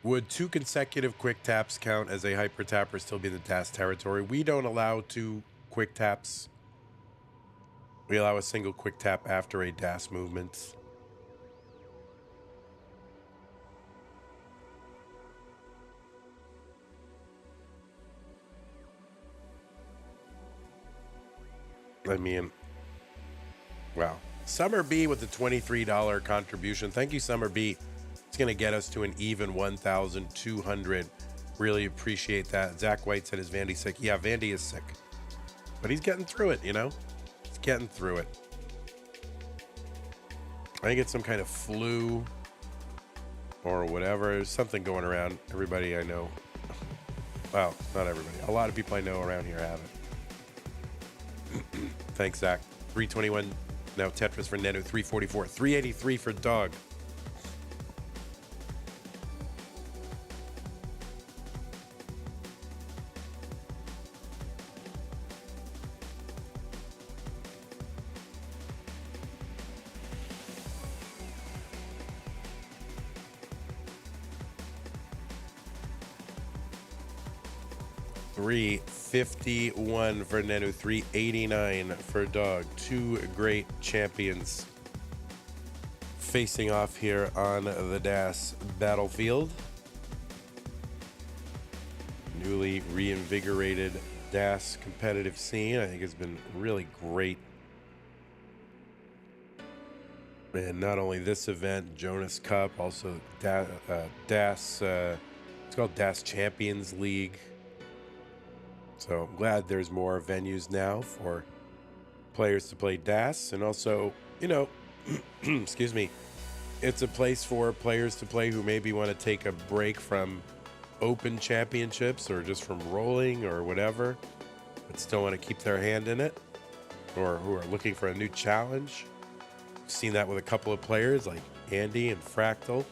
[SPEAKER 1] Would 2 consecutive quick taps count as a hyper tapper still be in the DAS territory? We don't allow 2 quick taps. We allow a single quick tap after a DAS movement. I mean, wow. Summer B with the $23 contribution. Thank you, Summer B. It's going to get us to an even 1,200. Really appreciate that. Zach White said, is Vandy sick? Yeah, Vandy is sick. But he's getting through it, you know? He's getting through it. I think it's some kind of flu or whatever. There's something going around. Everybody I know. Well, not everybody. A lot of people I know around here have it. Thanks, Zach. 321 now Tetris for Nenu. 344. 383 for Dog. $351 for Nenu, $389 for Dog. 2 great champions facing off here on the DAS battlefield. Newly reinvigorated DAS competitive scene, I think, has been really great. And not only this event, Jonas Cup, also DAS, it's called DAS Champions League. So I'm glad there's more venues now for players to play DAS. And also, you know, excuse me, it's a place for players to play who maybe want to take a break from open championships or just from rolling or whatever, but still want to keep their hand in it, or who are looking for a new challenge. I've seen that with a couple of players like Andy and Fractal.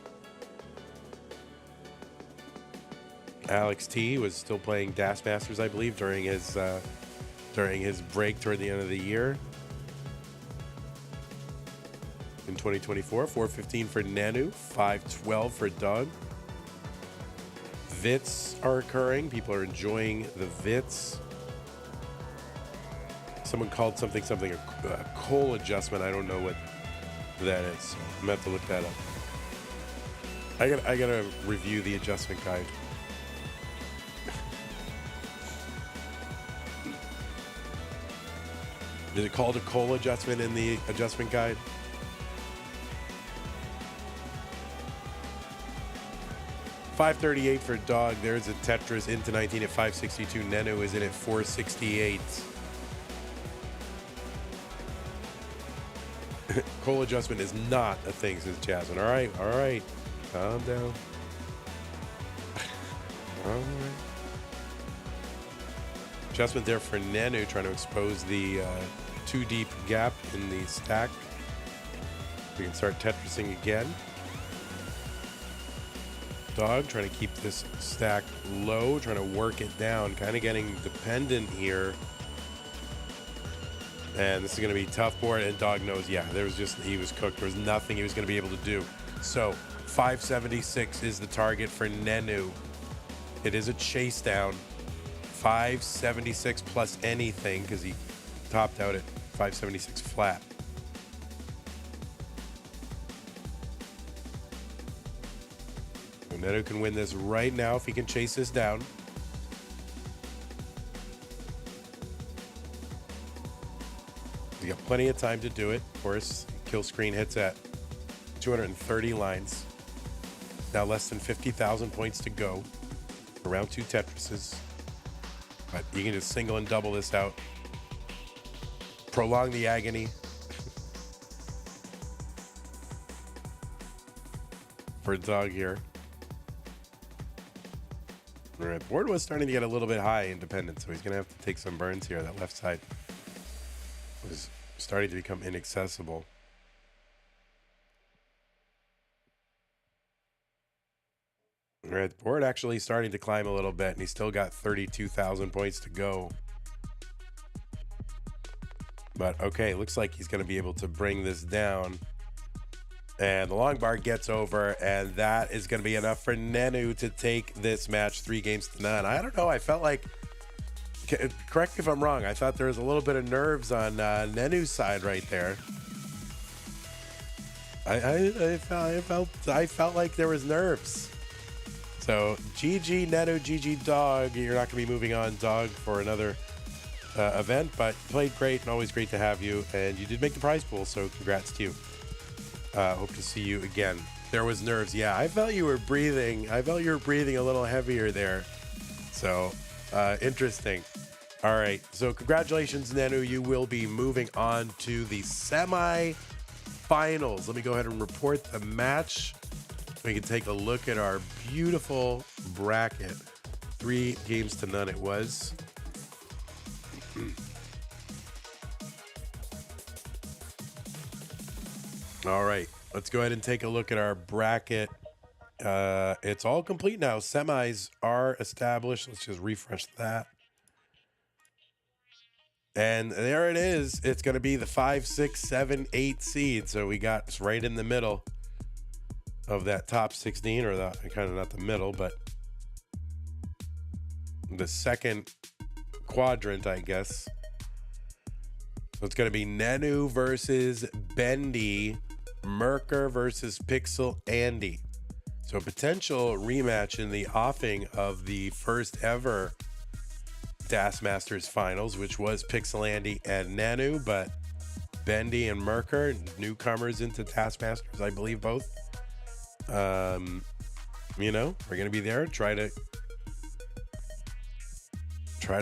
[SPEAKER 1] Alex T was still playing DAS Masters, I believe, during his break toward the end of the year in 2024. 415 for Nenu, 512 for Doug. Vits are occurring. People are enjoying the Vits. Someone called something a coal adjustment. I don't know what that is. So I'm gonna have to look that up. I gotta review the adjustment guide. Is it called a coal adjustment in the adjustment guide? $538 for Dog. There's a Tetris into 19 at 562. Nenu is in at 468. Coal adjustment is not a thing, says Jasmine. All right. Calm down. All right. Adjustment there for Nenu, trying to expose the too deep gap in the stack. We can start Tetrising again. Dog trying to keep this stack low, trying to work it down, kind of getting dependent here. And this is going to be tough board, and Dog knows, yeah, he was cooked. There was nothing he was going to be able to do. So 576 is the target for Nenu. It is a chase down. 576 plus anything, because he topped out at 576 flat. So Nenu can win this right now if he can chase this down. You got plenty of time to do it. Of course, kill screen hits at 230 lines. Now less than 50,000 points to go. Around 2 Tetrises. But you can just single and double this out. Prolong the agony. For Dog here. All right, board was starting to get a little bit high independent, so he's going to have to take some burns here. That left side was starting to become inaccessible. All right, the board actually starting to climb a little bit, and he's still got 32,000 points to go. But okay, looks like he's going to be able to bring this down. And the long bar gets over, and that is going to be enough for Nenu to take this match 3-0. I don't know. I felt like, correct me if I'm wrong, I thought there was a little bit of nerves on Nenu's side right there. I felt like there was nerves. So GG Nenu, GG Dog. You're not going to be moving on, Dog, for another event, but played great and always great to have you. And you did make the prize pool, so congrats to you. Hope to see you again. There was nerves. Yeah, I felt you were breathing. I felt you were breathing a little heavier there. So interesting. All right. So congratulations, Nenu. You will be moving on to the semi-finals. Let me go ahead and report the match. We can take a look at our beautiful bracket. 3-0 it was. All right, let's go ahead and take a look at our bracket. It's all complete now. Semis are established. Let's just refresh that. And there it is. It's going to be the 5, 6, 7, 8 seed. So we got it's right in the middle of that top 16, or the kind of not the middle, but the second quadrant, I guess. So it's going to be Nenu versus Bendy, Merker versus Pixel Andy. So a potential rematch in the offing of the first ever DAS Masters finals, which was Pixel Andy and Nenu, but Bendy and Merker, newcomers into DAS Masters, I believe both. You know, we're going to be there, try to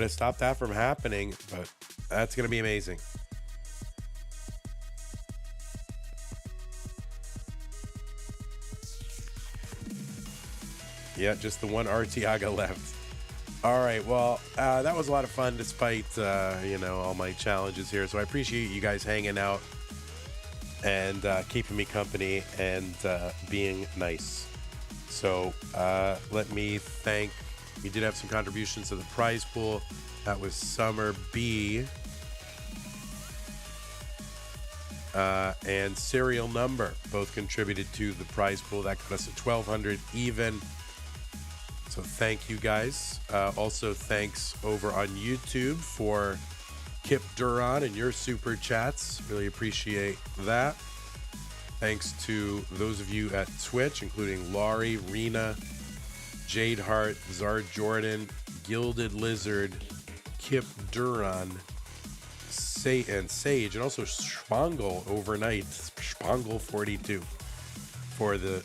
[SPEAKER 1] stop that from happening, but that's going to be amazing. Yeah, just the one Artiaga left. All right, well, that was a lot of fun despite, you know, all my challenges here. So I appreciate you guys hanging out and keeping me company and being nice. So let me thank, we did have some contributions to the prize pool. That was Summer B and Serial Number. Both contributed to the prize pool. That got us at 1,200 even. So thank you guys. Also thanks over on YouTube for Kip Duran and your super chats. Really appreciate that. Thanks to those of you at Twitch, including Laurie, Rena, Jade Hart, Zard Jordan, Gilded Lizard, Kip Duran, and Sage, and also Spangle overnight, Spangle 42 for the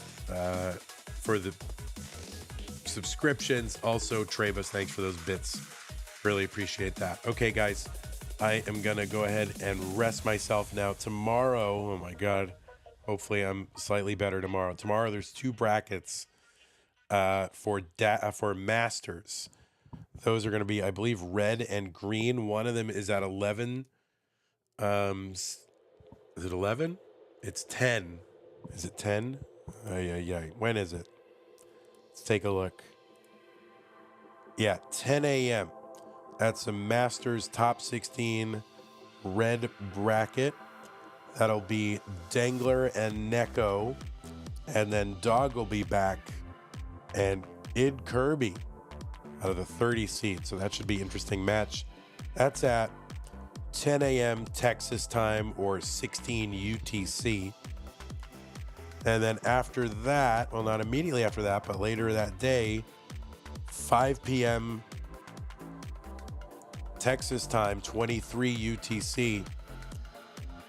[SPEAKER 1] subscriptions. Also Travis, thanks for those bits. Really appreciate that. Okay, guys, I am gonna go ahead and rest myself now. Tomorrow, oh my god, hopefully I'm slightly better tomorrow. Tomorrow there's 2 brackets for Masters. Those are going to be, I believe, red and green. One of them is at 11. Is it 11? It's 10. Is it 10? Yeah. When is it? Let's take a look. Yeah, 10 a.m. That's the Masters Top 16 red bracket. That'll be Dangler and Neko. And then Dog will be back. And Id Kirby out of the 30 seeds. So that should be an interesting match. That's at 10 a.m. Texas time or 16 UTC. And then after that, well, not immediately after that, but later that day, 5 p.m. Texas time, 23 UTC.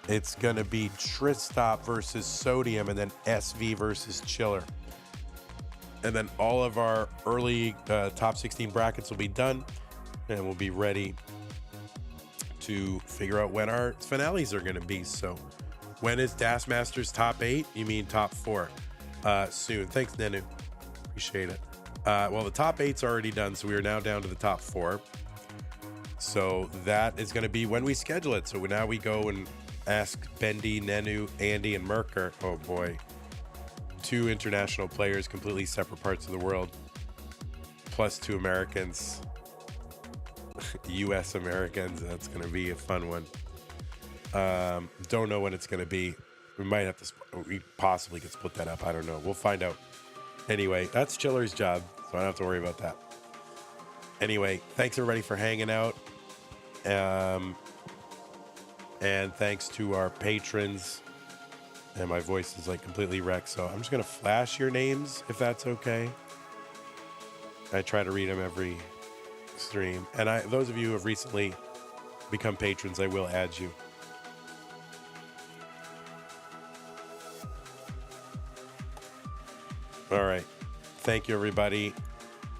[SPEAKER 1] It's going to be Tristop versus Sodium and then SV versus Chiller. And then all of our early top 16 brackets will be done and we'll be ready to figure out when our finales are going to be. So when is Das Masters top 8? You mean top 4? Soon. Thanks, Nenu. Appreciate it. Well, the top 8's already done, so we are now down to the top 4. So that is going to be when we schedule it. So now we go and ask Bendy, Nenu, Andy, and Merker. Oh boy. 2 international players, completely separate parts of the world, plus 2 Americans, U.S. Americans. That's going to be a fun one. Don't know when it's going to be. We might have to, we possibly could split that up. I don't know. We'll find out. Anyway, that's Chiller's job, so I don't have to worry about that. Anyway, thanks everybody for hanging out. And thanks to our patrons. And my voice is like completely wrecked, so I'm just going to flash your names if that's okay. I try to read them every stream. And those of you who have recently become patrons, I will add you. All right. Thank you, everybody.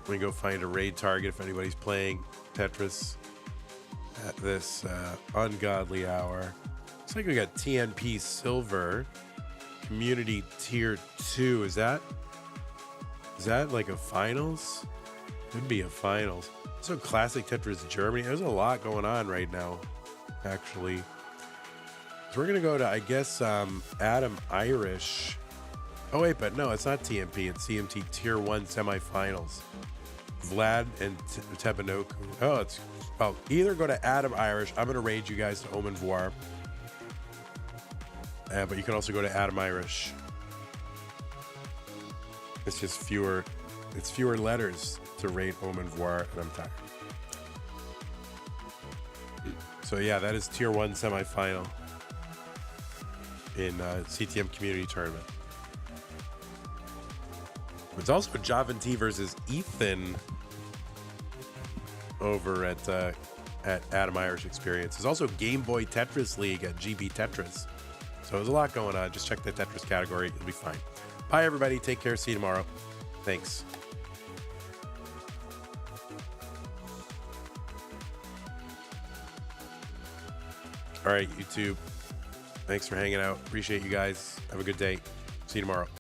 [SPEAKER 1] Let me go find a raid target if anybody's playing Tetris at this ungodly hour. Looks like we got TNP Silver, Community Tier 2. Is that like a finals? Could be a finals. So Classic Tetris Germany. There's a lot going on right now, actually. So we're going to go to, I guess, Adam Irish. Oh, wait, but no, it's not TMP. It's CMT Tier 1 semifinals. Vlad and Tebanoku. Oh, either go to Adam Irish. I'm going to raid you guys to Omen Voir. But you can also go to Adam Irish. It's just fewer letters to raid Omen Voir, and I'm tired. So yeah, that is Tier 1 semifinal in CTM Community Tournament. It's also Javanti versus Ethan over at Adam Irish Experience. There's also Game Boy Tetris League at GB Tetris. So there's a lot going on. Just check the Tetris category. It'll be fine. Bye, everybody. Take care. See you tomorrow. Thanks. All right, YouTube. Thanks for hanging out. Appreciate you guys. Have a good day. See you tomorrow.